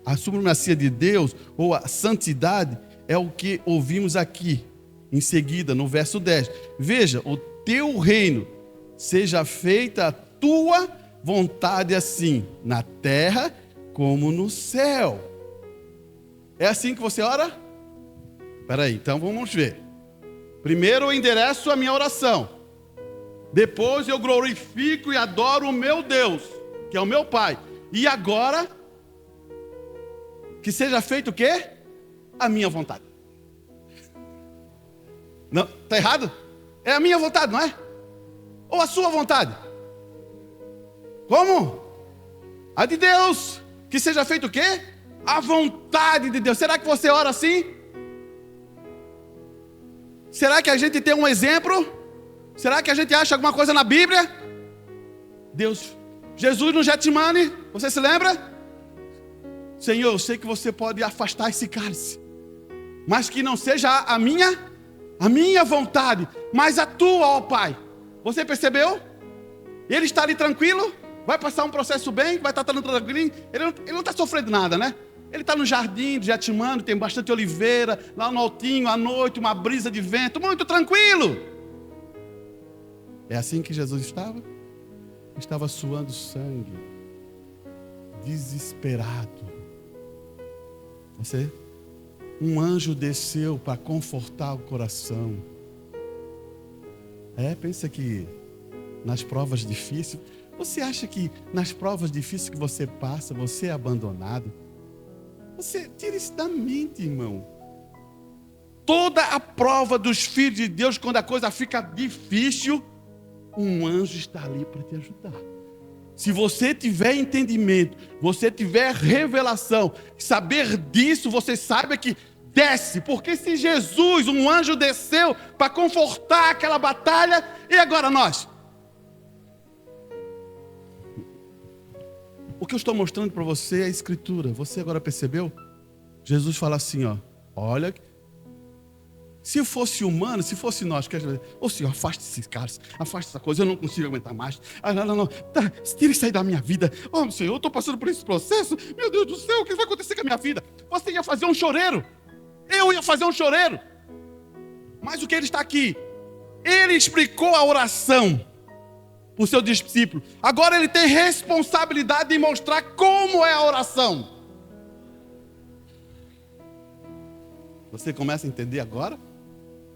a supremacia de Deus, ou a santidade, é o que ouvimos aqui, em seguida, no verso 10. Veja, o teu reino, seja feita a tua vontade assim, na terra como no céu. É assim que você ora? Espera aí, então vamos ver. Primeiro eu endereço a minha oração. Depois eu glorifico e adoro o meu Deus, que é o meu Pai. E agora, que seja feito o quê? A minha vontade. Não, está errado? É a minha vontade, não é? Ou a sua vontade? Como? A de Deus. Que seja feito o quê? A vontade de Deus. Será que você ora assim? Será que a gente tem um exemplo? Será que a gente acha alguma coisa na Bíblia? Deus, Jesus no Getsemane, você se lembra? Senhor, eu sei que você pode afastar esse cálice, mas que não seja a minha vontade, mas a tua, ó Pai. Você percebeu? Ele está ali tranquilo, vai passar um processo bem, vai estar tranquilo, ele não está sofrendo nada, né? Ele está no jardim de Getsemane, tem bastante oliveira, lá no altinho, à noite, uma brisa de vento, muito tranquilo. É assim que Jesus estava? Estava suando sangue, desesperado. Um anjo desceu para confortar o coração. Pensa que nas provas difíceis, você acha que nas provas difíceis que você passa, você é abandonado? Você tira isso da mente, irmão. Toda a prova dos filhos de Deus, quando a coisa fica difícil, um anjo está ali para te ajudar. Se você tiver entendimento, você tiver revelação, saber disso, você saiba que desce. Porque se Jesus, um anjo desceu para confortar aquela batalha, e agora nós? O que eu estou mostrando para você é a Escritura. Você agora percebeu? Jesus fala assim, ó, olha, se fosse humano, se fosse nós, ô Senhor, afaste esses caras, afaste essa coisa, eu não consigo aguentar mais. Não, tá, tira isso aí da minha vida. Oh Senhor, eu estou passando por esse processo, meu Deus do céu, o que vai acontecer com a minha vida? Você ia fazer um choreiro, eu ia fazer um choreiro. Mas o que ele está aqui? Ele explicou a oração para o seu discípulo. Agora ele tem responsabilidade de mostrar como é a oração. Você começa a entender agora?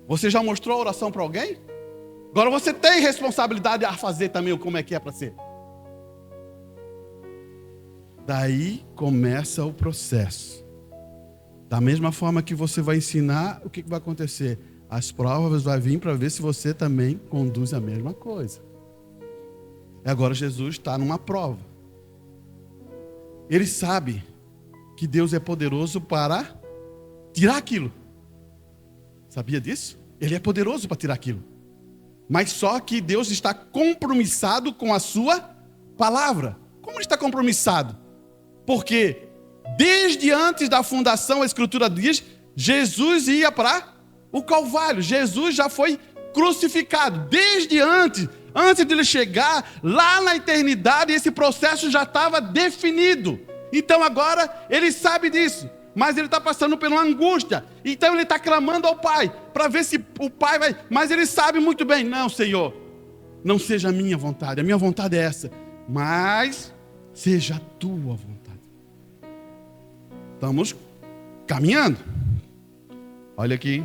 Você já mostrou a oração para alguém? Agora você tem responsabilidade a fazer também como é que é para ser. Daí começa o processo. Da mesma forma que você vai ensinar, o que vai acontecer? As provas vão vir para ver se você também conduz a mesma coisa. E agora Jesus está numa prova. Ele sabe que Deus é poderoso para tirar aquilo. Sabia disso? Ele é poderoso para tirar aquilo. Mas só que Deus está compromissado com a sua palavra. Como ele está compromissado? Porque desde antes da fundação, a Escritura diz, Jesus ia para o Calvário. Jesus já foi crucificado. Desde antes de ele chegar, lá na eternidade, esse processo já estava definido. Então agora ele sabe disso, mas ele está passando por uma angústia. Então ele está clamando ao Pai, para ver se o Pai vai... Mas ele sabe muito bem, não, Senhor, não seja a minha vontade é essa, mas seja a tua vontade. Estamos caminhando. Olha aqui,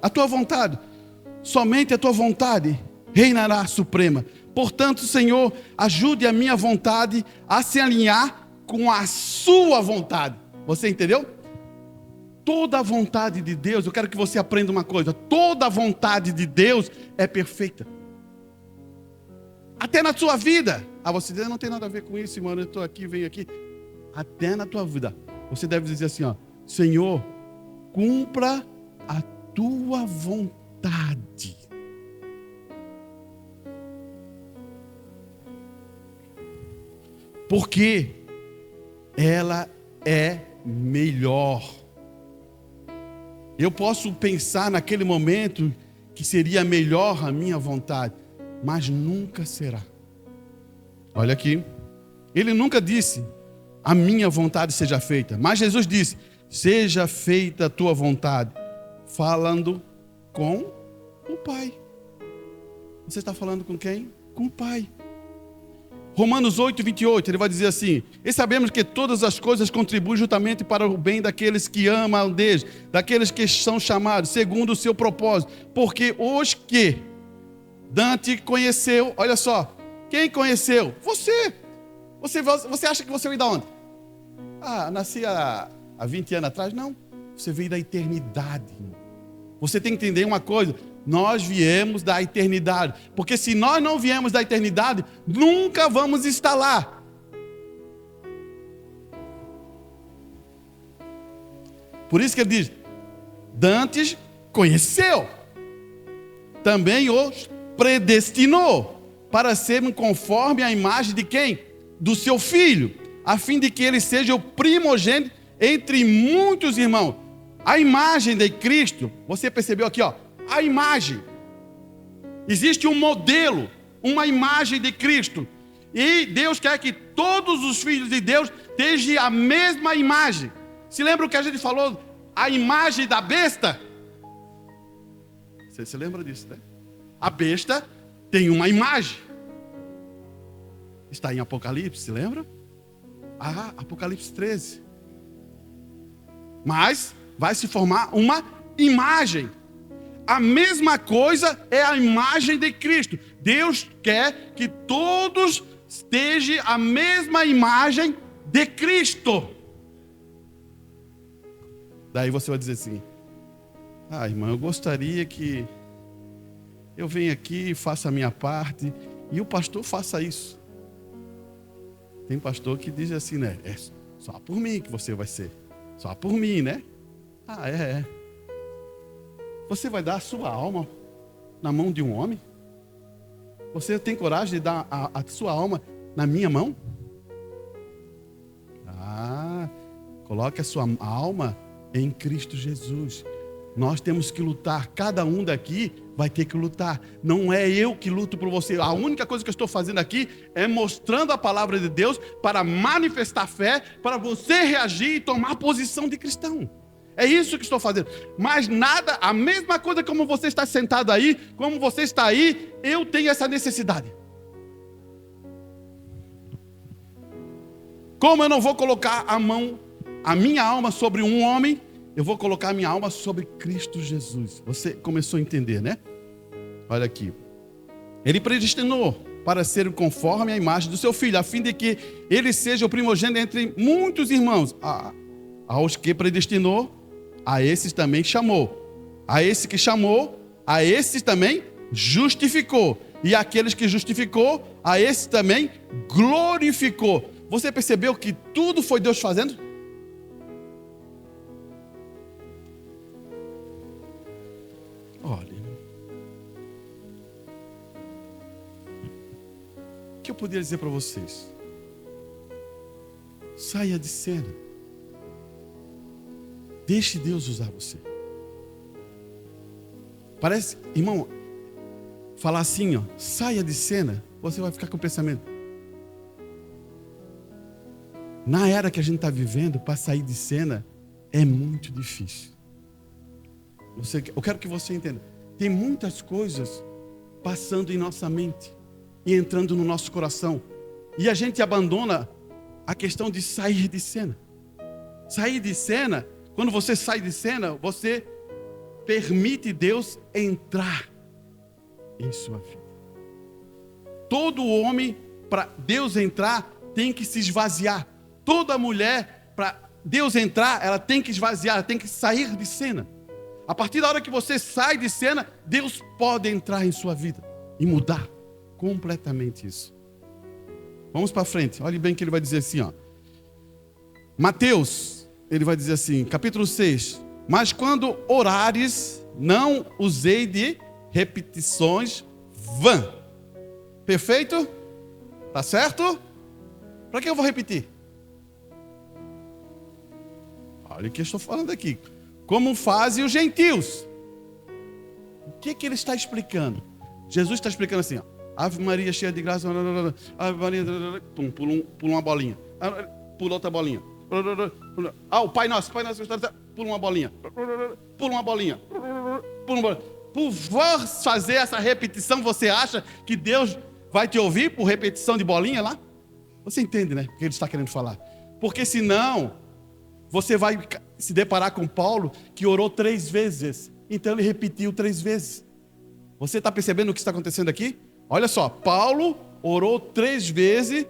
a tua vontade, somente a tua vontade reinará suprema. Portanto, Senhor, ajude a minha vontade a se alinhar com a sua vontade. Você entendeu? Toda a vontade de Deus, eu quero que você aprenda uma coisa, toda a vontade de Deus é perfeita. Até na sua vida. Você diz, não tem nada a ver com isso, mano, eu estou aqui, venho aqui. Até na tua vida, você deve dizer assim, ó, Senhor, cumpra a tua vontade. Porque ela é melhor. Eu posso pensar naquele momento que seria melhor a minha vontade, mas nunca será. Olha aqui, ele nunca disse, a minha vontade seja feita, mas Jesus disse, seja feita a tua vontade, falando com o Pai. Você está falando com quem? Com o Pai. Romanos 8, 28, ele vai dizer assim, e sabemos que todas as coisas contribuem justamente para o bem daqueles que amam a Deus, daqueles que são chamados segundo o seu propósito, porque os que Dante conheceu, olha só, quem conheceu? Você acha que você veio de onde? Nasci há 20 anos atrás? Não, você veio da eternidade. Você tem que entender uma coisa, nós viemos da eternidade, porque se nós não viemos da eternidade, nunca vamos estar lá. Por isso que ele diz, Dantes conheceu, também os predestinou, para serem conforme a imagem de quem? Do seu Filho, a fim de que ele seja o primogênito entre muitos irmãos. A imagem de Cristo, você percebeu aqui, ó, a imagem. Existe um modelo, uma imagem de Cristo. E Deus quer que todos os filhos de Deus tenham a mesma imagem. Se lembra o que a gente falou? A imagem da besta? Você se lembra disso, né? A besta tem uma imagem. Está em Apocalipse, se lembra? Apocalipse 13. Mas vai se formar uma imagem. A mesma coisa é a imagem de Cristo. Deus quer que todos estejam a mesma imagem de Cristo. Daí você vai dizer assim, irmão, eu gostaria que eu venha aqui e faça a minha parte e o pastor faça isso. Tem pastor que diz assim, né? É só por mim que você vai ser. Só por mim, né? É. Você vai dar a sua alma na mão de um homem? Você tem coragem de dar a sua alma na minha mão? Coloque a sua alma em Cristo Jesus. Nós temos que lutar, cada um daqui vai ter que lutar. Não é eu que luto por você. A única coisa que eu estou fazendo aqui é mostrando a palavra de Deus para manifestar fé, para você reagir e tomar posição de cristão. É isso que estou fazendo. Mas nada, a mesma coisa como você está sentado aí, como você está aí, eu tenho essa necessidade. Como eu não vou colocar a minha alma sobre um homem, eu vou colocar a minha alma sobre Cristo Jesus. Você começou a entender, né? Olha aqui. Ele predestinou para ser conforme a imagem do seu Filho, a fim de que ele seja o primogênito entre muitos irmãos. Aos que predestinou, a esses também chamou. A esse que chamou, a esses também justificou. E aqueles que justificou, a esses também glorificou. Você percebeu que tudo foi Deus fazendo? Olha, o que eu poderia dizer para vocês? Saia de cena. Deixe Deus usar você. Parece, irmão, falar assim, ó, saia de cena, você vai ficar com o pensamento. Na era que a gente está vivendo, para sair de cena, é muito difícil. Eu quero que você entenda. Tem muitas coisas passando em nossa mente e entrando no nosso coração. E a gente abandona a questão de sair de cena. Sair de cena, quando você sai de cena, você permite Deus entrar em sua vida. Todo homem, para Deus entrar, tem que se esvaziar. Toda mulher, para Deus entrar, ela tem que esvaziar, ela tem que sair de cena. A partir da hora que você sai de cena, Deus pode entrar em sua vida e mudar completamente isso. Vamos para frente, olhe bem que ele vai dizer assim, ó. Mateus, ele vai dizer assim, capítulo 6. Mas quando orares, não usei de repetições vãs. Perfeito? Tá certo? Para que eu vou repetir? Olha o que eu estou falando aqui. Como fazem os gentios. O que ele está explicando? Jesus está explicando assim, ó. Ave Maria cheia de graça, Ave Maria, pum, pula uma bolinha, pula outra bolinha. O Pai Nosso, pula uma bolinha, pula uma bolinha, pula uma bolinha. Por fazer essa repetição, você acha que Deus vai te ouvir por repetição de bolinha lá? Você entende, né? O que ele está querendo falar? Porque senão, você vai se deparar com Paulo, que orou 3 vezes. Então ele repetiu 3 vezes. Você está percebendo o que está acontecendo aqui? Olha só, Paulo orou 3 vezes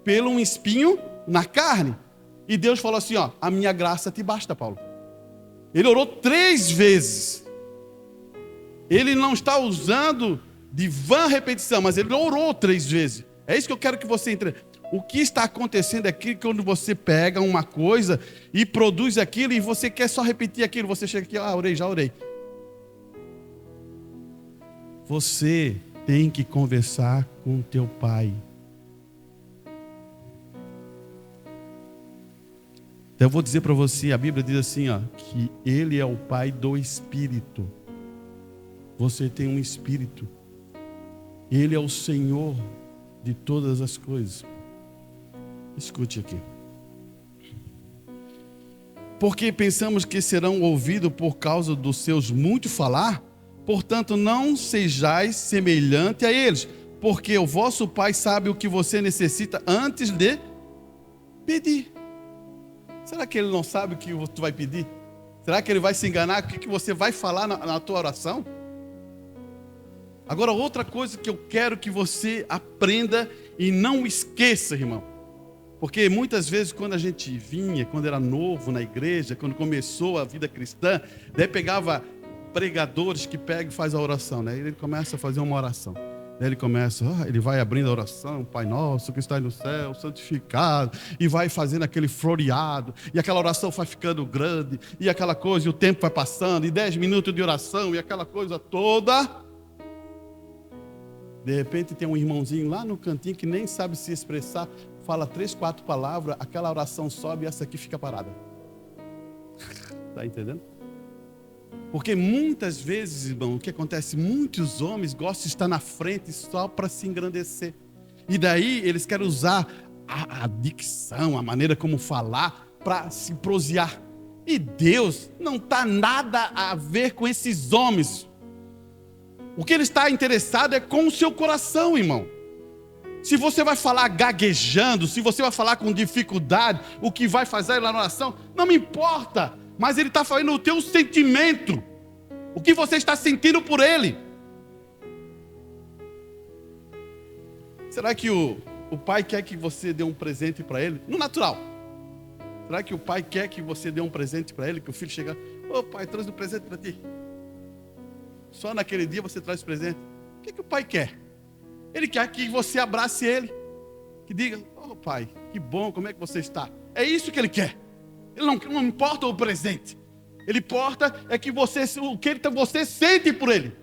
pelo um espinho na carne. E Deus falou assim, ó, a minha graça te basta, Paulo. Ele orou 3 vezes. Ele não está usando de vã repetição, mas ele orou 3 vezes. É isso que eu quero que você entenda. O que está acontecendo aqui quando você pega uma coisa e produz aquilo e você quer só repetir aquilo, você chega aqui, já orei. Você tem que conversar com teu pai. Então eu vou dizer para você, a Bíblia diz assim, ó, que ele é o pai do Espírito. Você tem um Espírito. Ele é o Senhor de todas as coisas. Escute aqui. Porque pensamos que serão ouvidos por causa dos seus muito falar, portanto não sejais semelhante a eles, porque o vosso Pai sabe o que você necessita antes de pedir. Será que ele não sabe o que tu vai pedir? Será que ele vai se enganar? O que você vai falar na tua oração? Agora, outra coisa que eu quero que você aprenda e não esqueça, irmão. Porque muitas vezes quando a gente vinha, quando era novo na igreja, quando começou a vida cristã, daí pegava pregadores que pegam e faz a oração, né? Ele começa a fazer uma oração. Daí ele começa, ele vai abrindo a oração, Pai Nosso que está no céu, santificado, e vai fazendo aquele floreado, e aquela oração vai ficando grande, e aquela coisa, e o tempo vai passando, e 10 minutos de oração, e aquela coisa toda. De repente tem um irmãozinho lá no cantinho que nem sabe se expressar, fala 3, 4 palavras, aquela oração sobe e essa aqui fica parada. Está entendendo? Porque muitas vezes, irmão, o que acontece? Muitos homens gostam de estar na frente só para se engrandecer. E daí eles querem usar a dicção, a maneira como falar, para se prosear. E Deus não está nada a ver com esses homens. O que ele está interessado é com o seu coração, irmão. Se você vai falar gaguejando, se você vai falar com dificuldade, o que vai fazer lá na oração, não me importa. Mas ele está falando o teu sentimento. O que você está sentindo por ele. Será que o pai quer que você dê um presente para ele? No natural. Será que o pai quer que você dê um presente para ele? Que o filho chega, ô pai, trouxe um presente para ti. Só naquele dia você traz o presente. O que o pai quer? Ele quer que você abrace ele. Que diga, ô pai, que bom, como é que você está? É isso que ele quer. Ele não importa o presente. Ele importa é que você sente por ele.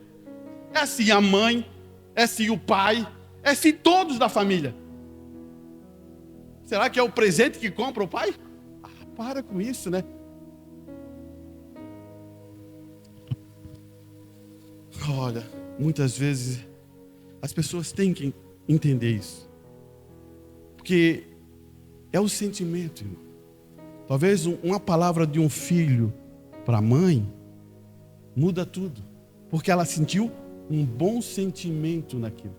É assim a mãe, é assim o pai, é assim todos da família. Será que é o presente que compra o pai? Para com isso, né? Olha, muitas vezes as pessoas têm que entender isso. Porque é o sentimento, irmão. Talvez uma palavra de um filho para a mãe muda tudo. Porque ela sentiu um bom sentimento naquilo.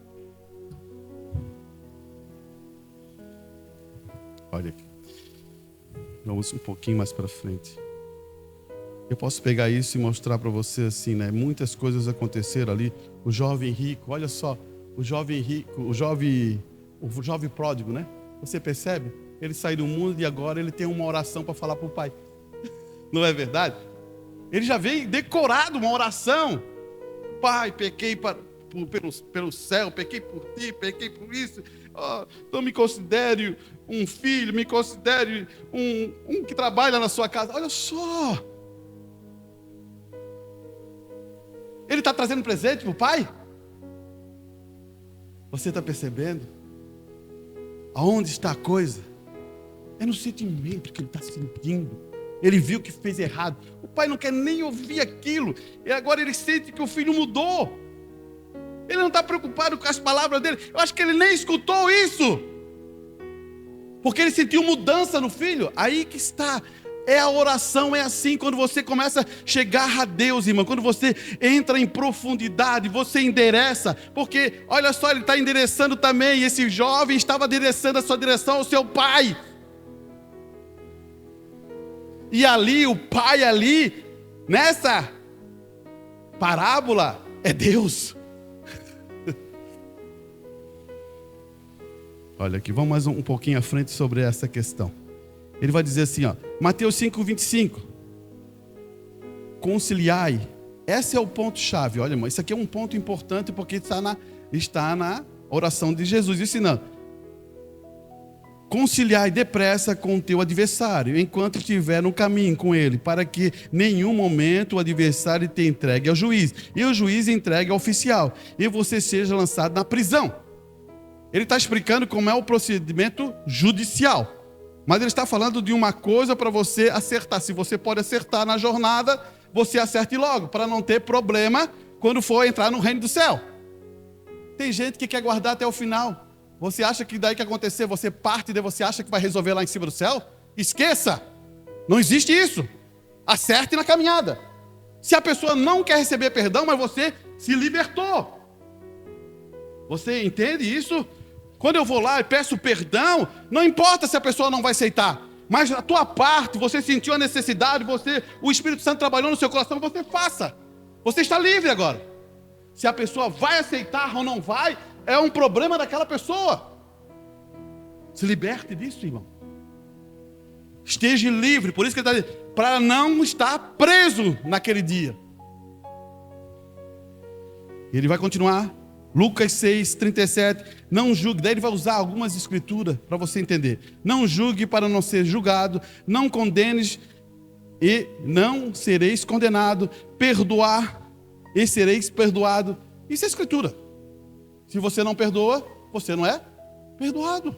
Olha aqui. Vamos um pouquinho mais para frente. Eu posso pegar isso e mostrar para você assim, né? Muitas coisas aconteceram ali. O jovem rico, olha só. O jovem rico, o jovem pródigo, né? Você percebe? Ele saiu do mundo e agora ele tem uma oração para falar para o pai. Não é verdade? Ele já veio decorado uma oração. Pai, pequei pelo céu, pequei por ti, pequei por isso. Oh, então me considere um filho, me considere um que trabalha na sua casa. Olha só. Ele está trazendo presente para o pai? Você está percebendo? Aonde está a coisa? É no sentimento que ele está sentindo. Ele viu que fez errado. O pai não quer nem ouvir aquilo. E agora ele sente que o filho mudou. Ele não está preocupado com as palavras dele. Eu acho que ele nem escutou isso. Porque ele sentiu mudança no filho. Aí que está. É a oração, é assim, quando você começa a chegar a Deus, irmão, quando você entra em profundidade, você endereça, porque, olha só, ele está endereçando também, e esse jovem estava endereçando a sua direção ao seu pai, e ali, o pai ali, nessa parábola, é Deus. Olha aqui, vamos mais um pouquinho à frente sobre essa questão. Ele vai dizer assim, ó, Mateus 5:25. Conciliai. Esse é o ponto-chave. Olha, irmão, isso aqui é um ponto importante porque está na oração de Jesus, ensinando. Conciliai depressa com o teu adversário, enquanto estiver no caminho com ele, para que nenhum momento o adversário te entregue ao juiz, e o juiz entregue ao oficial, e você seja lançado na prisão. Ele está explicando como é o procedimento judicial. Mas ele está falando de uma coisa para você acertar. Se você pode acertar na jornada, você acerte logo, para não ter problema quando for entrar no reino do céu. Tem gente que quer guardar até o final. Você acha que daí que acontecer, você parte e você acha que vai resolver lá em cima do céu? Esqueça! Não existe isso. Acerte na caminhada. Se a pessoa não quer receber perdão, mas você se libertou. Você entende isso? Quando eu vou lá e peço perdão, não importa se a pessoa não vai aceitar, mas a tua parte, você sentiu a necessidade, o Espírito Santo trabalhou no seu coração, você faça. Você está livre agora. Se a pessoa vai aceitar ou não vai, é um problema daquela pessoa. Se liberte disso, irmão. Esteja livre, por isso que ele está dizendo, para não estar preso naquele dia. Ele vai continuar. Lucas 6:37, não julgue, daí ele vai usar algumas escrituras para você entender. Não julgue para não ser julgado, não condenes e não sereis condenado, perdoar e sereis perdoado. Isso é escritura. Se você não perdoa, você não é perdoado.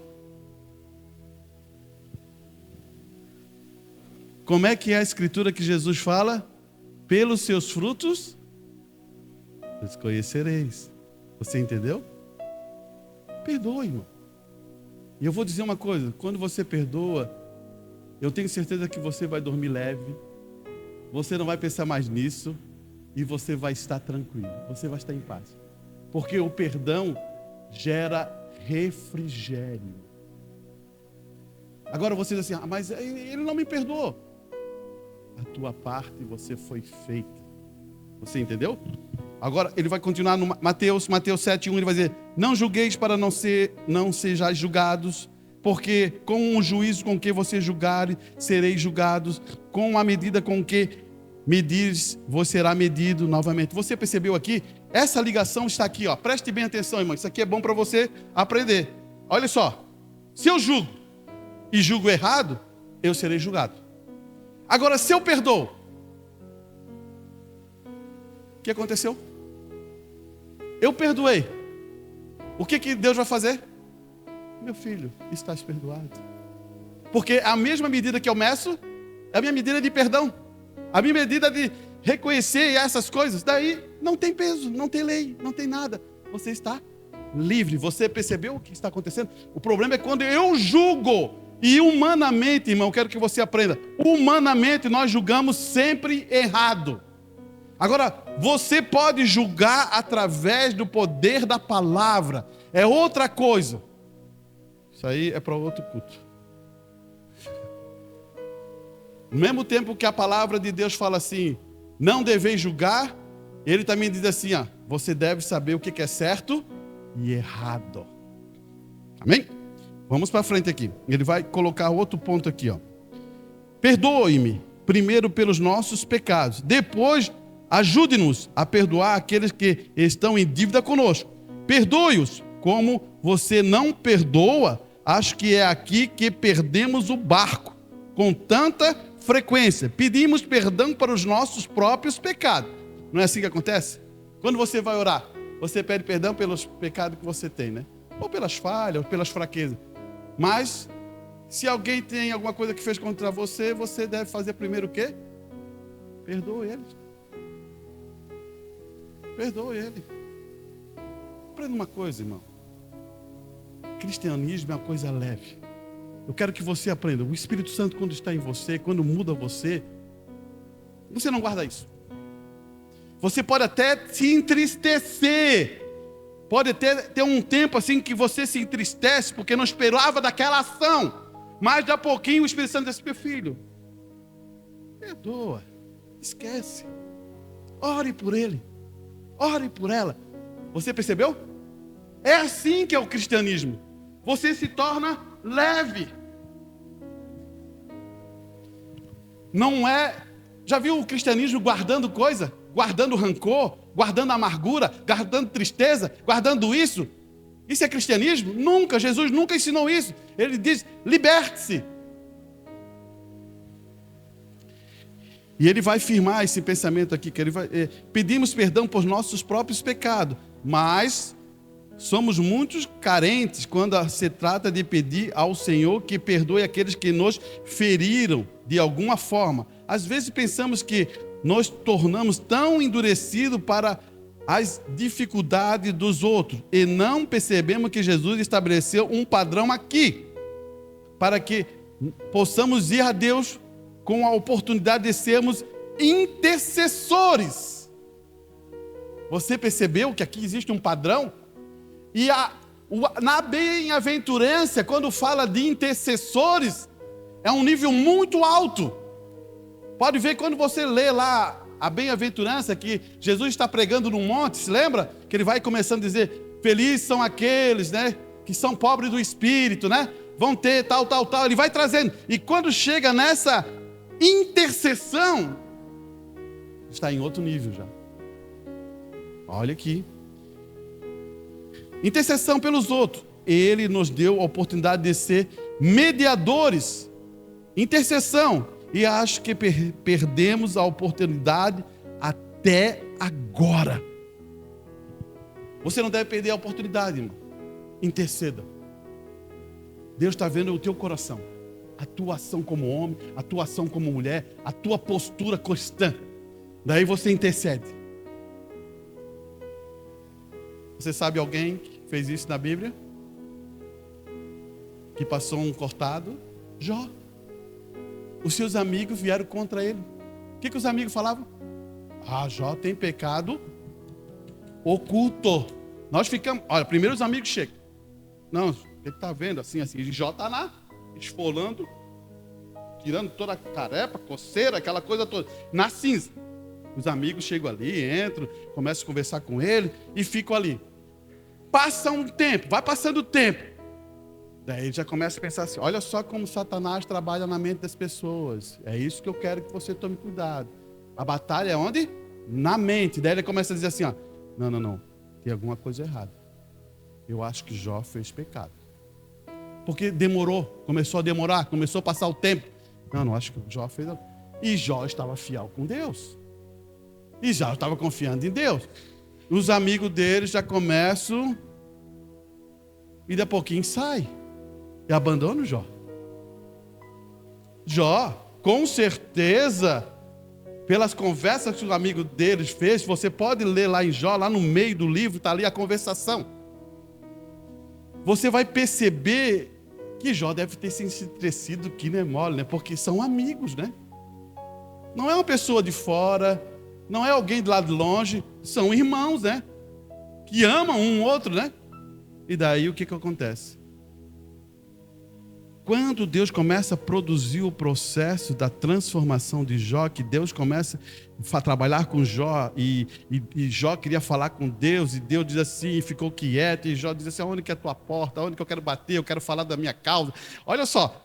Como é que é a escritura que Jesus fala? Pelos seus frutos os conhecereis. Você entendeu? Perdoa, irmão. E eu vou dizer uma coisa, quando você perdoa, eu tenho certeza que você vai dormir leve, você não vai pensar mais nisso, e você vai estar tranquilo, você vai estar em paz. Porque o perdão gera refrigério. Agora você diz assim, mas ele não me perdoou. A tua parte você foi feita. Você entendeu? Agora ele vai continuar no Mateus 7:1, ele vai dizer, não julgueis para não sejais julgados, porque com o juízo com que você julgar, sereis julgados, com a medida com que medires, você será medido novamente. Você percebeu aqui? Essa ligação está aqui, ó. Preste bem atenção, irmão, isso aqui é bom para você aprender. Olha só, se eu julgo e julgo errado, eu serei julgado. Agora, se eu perdoo, o que aconteceu? Eu perdoei. O que Deus vai fazer? Meu filho, estás perdoado. Porque a mesma medida que eu meço é a minha medida de perdão. A minha medida de reconhecer essas coisas. Daí não tem peso, não tem lei, não tem nada. Você está livre. Você percebeu o que está acontecendo? O problema é quando eu julgo. E humanamente, irmão, quero que você aprenda. Humanamente nós julgamos sempre errado. Agora, você pode julgar através do poder da palavra. É outra coisa. Isso aí é para outro culto. No mesmo tempo que a palavra de Deus fala assim, não deveis julgar, ele também diz assim, ó, você deve saber o que é certo e errado. Amém? Vamos para frente aqui. Ele vai colocar outro ponto aqui, ó. Perdoe-me, primeiro pelos nossos pecados. Depois, ajude-nos a perdoar aqueles que estão em dívida conosco. Perdoe-os, como você não perdoa. Acho que é aqui que perdemos o barco. Com tanta frequência. Pedimos perdão para os nossos próprios pecados. Não é assim que acontece? Quando você vai orar, você pede perdão pelos pecados que você tem, né? Ou pelas falhas, ou pelas fraquezas. Mas, se alguém tem alguma coisa que fez contra você, você deve fazer primeiro o quê? Perdoe ele. Perdoe ele. Aprenda uma coisa, irmão. Cristianismo é uma coisa leve. Eu quero que você aprenda. O Espírito Santo, quando está em você, quando muda você não guarda isso. Você pode até se entristecer. Pode ter um tempo assim que você se entristece porque não esperava daquela ação. Mas daqui a pouquinho o Espírito Santo diz, meu filho, perdoa, esquece. Ore por ele. Ore por ela. Você percebeu? É assim que é o cristianismo. Você se torna leve. Não é... Já viu o cristianismo guardando coisa? Guardando rancor, guardando amargura, guardando tristeza, guardando isso? Isso é cristianismo? Nunca, Jesus nunca ensinou isso. Ele diz, liberte-se. E ele vai firmar esse pensamento aqui, que ele vai, pedimos perdão por nossos próprios pecados, mas somos muito carentes quando se trata de pedir ao Senhor que perdoe aqueles que nos feriram de alguma forma. Às vezes pensamos que nos tornamos tão endurecidos para as dificuldades dos outros e não percebemos que Jesus estabeleceu um padrão aqui para que possamos ir a Deus com a oportunidade de sermos intercessores. Você percebeu que aqui existe um padrão? E na bem-aventurança, quando fala de intercessores, é um nível muito alto. Pode ver quando você lê lá a bem-aventurança, que Jesus está pregando num monte, se lembra? Que ele vai começando a dizer, felizes são aqueles, né, que são pobres do espírito, né? Vão ter tal. Ele vai trazendo. E quando chega nessa intercessão, está em outro nível já. Olha aqui. Intercessão pelos outros. Ele nos deu a oportunidade de ser mediadores. Intercessão. E acho que perdemos a oportunidade até agora. Você não deve perder a oportunidade, irmão. Interceda. Deus está vendo o teu coração. A tua ação como homem, a tua ação como mulher, a tua postura cristã. Daí você intercede. Você sabe alguém que fez isso na Bíblia? Que passou um cortado? Jó. Os seus amigos vieram contra ele. O que os amigos falavam? Jó tem pecado oculto. Nós ficamos... Olha, primeiro os amigos chegam. Não, ele está vendo assim. E Jó está lá, esfolando, tirando toda a tarefa, coceira, aquela coisa toda. Na cinza. Os amigos chegam ali, entram, começam a conversar com ele e ficam ali. Passa um tempo, vai passando o tempo. Daí ele já começa a pensar assim, olha só como Satanás trabalha na mente das pessoas. É isso que eu quero que você tome cuidado. A batalha é onde? Na mente. Daí ele começa a dizer assim, ó, não, tem alguma coisa errada. Eu acho que Jó fez pecado. Porque demorou, começou a demorar, começou a passar o tempo. Não, acho que Jó fez... E Jó estava fiel com Deus. E já estava confiando em Deus. Os amigos dele já começam e de a pouquinho sai. E abandona o Jó. Jó, com certeza, pelas conversas que o amigo deles fez, você pode ler lá em Jó, lá no meio do livro, está ali a conversação. Você vai perceber que Jó deve ter se entristecido que não é mole, né? Porque são amigos, né? Não é uma pessoa de fora, não é alguém de lá de longe, são irmãos, né? Que amam um outro, né? E daí o que acontece? Quando Deus começa a produzir o processo da transformação de Jó, que Deus começa a trabalhar com Jó, e Jó queria falar com Deus, e Deus diz assim, ficou quieto, e Jó diz assim, onde que é a tua porta, onde que eu quero bater, eu quero falar da minha causa. Olha só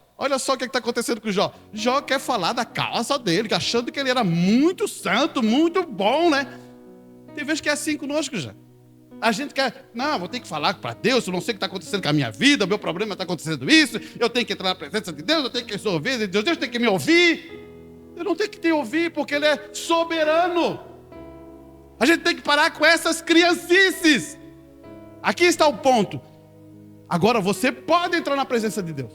o que está acontecendo com Jó. Jó quer falar da causa dele, achando que ele era muito santo, muito bom, né? Tem vezes que é assim conosco já. A gente quer, não, vou ter que falar para Deus, eu não sei o que está acontecendo com a minha vida, o meu problema está acontecendo isso, eu tenho que entrar na presença de Deus, eu tenho que resolver, Deus tem que me ouvir. Eu não tenho que te ouvir, porque Ele é soberano. A gente tem que parar com essas criancices. Aqui está o ponto. Agora você pode entrar na presença de Deus.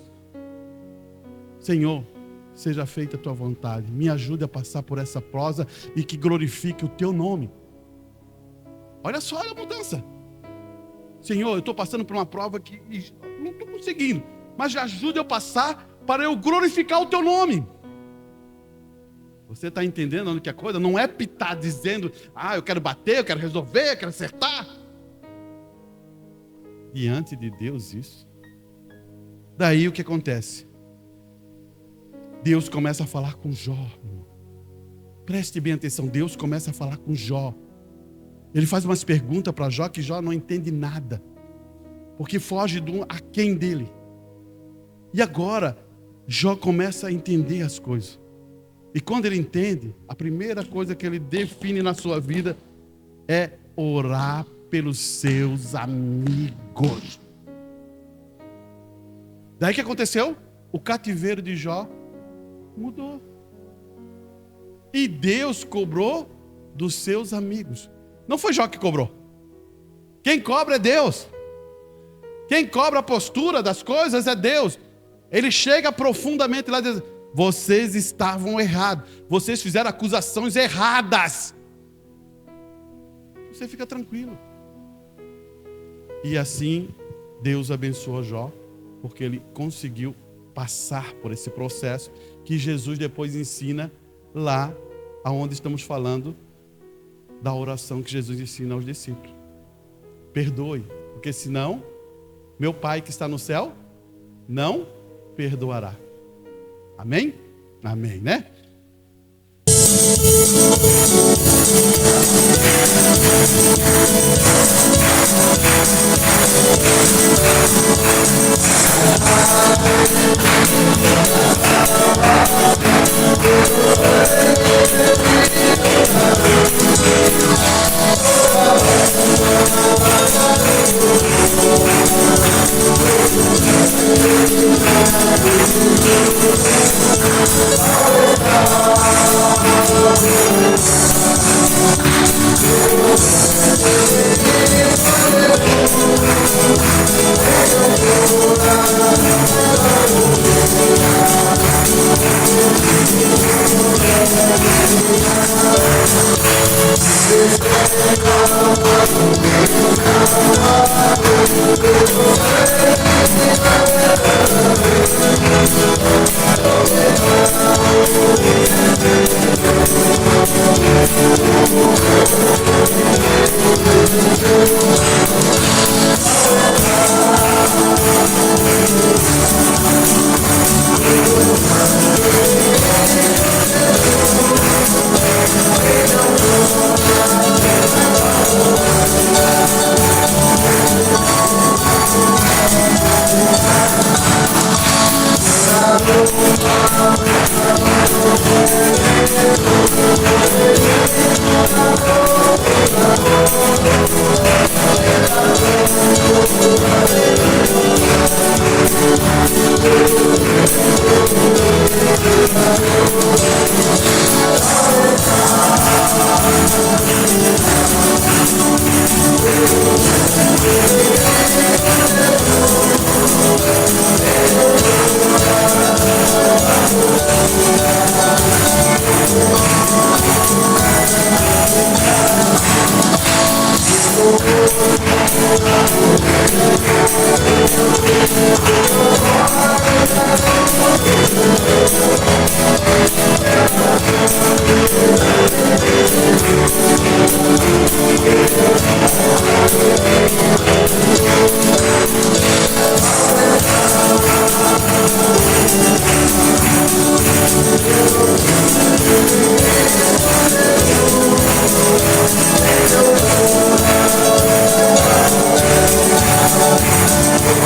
Senhor, seja feita a tua vontade, me ajude a passar por essa prosa e que glorifique o teu nome. Olha só a mudança. Senhor, eu estou passando por uma prova que não estou conseguindo, mas me ajude a passar para eu glorificar o teu nome. Você está entendendo onde que a coisa não é pitar dizendo, eu quero bater, eu quero resolver, eu quero acertar. Diante de Deus isso. Daí o que acontece? Deus começa a falar com Jó. Preste bem atenção, Deus começa a falar com Jó. Ele faz umas perguntas para Jó que Jó não entende nada, porque foge do aquém dele. E agora, Jó começa a entender as coisas. E quando ele entende, a primeira coisa que ele define na sua vida é orar pelos seus amigos. Daí o que aconteceu? O cativeiro de Jó mudou. E Deus cobrou dos seus amigos. Não foi Jó que cobrou. Quem cobra é Deus. Quem cobra a postura das coisas é Deus. Ele chega profundamente lá e diz, vocês estavam errados. Vocês fizeram acusações erradas. Você fica tranquilo. E assim, Deus abençoou Jó, porque ele conseguiu passar por esse processo que Jesus depois ensina lá aonde estamos falando da oração que Jesus ensina aos discípulos. Perdoe, porque senão meu Pai que está no céu não perdoará. Amém? Amém, né?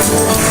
Música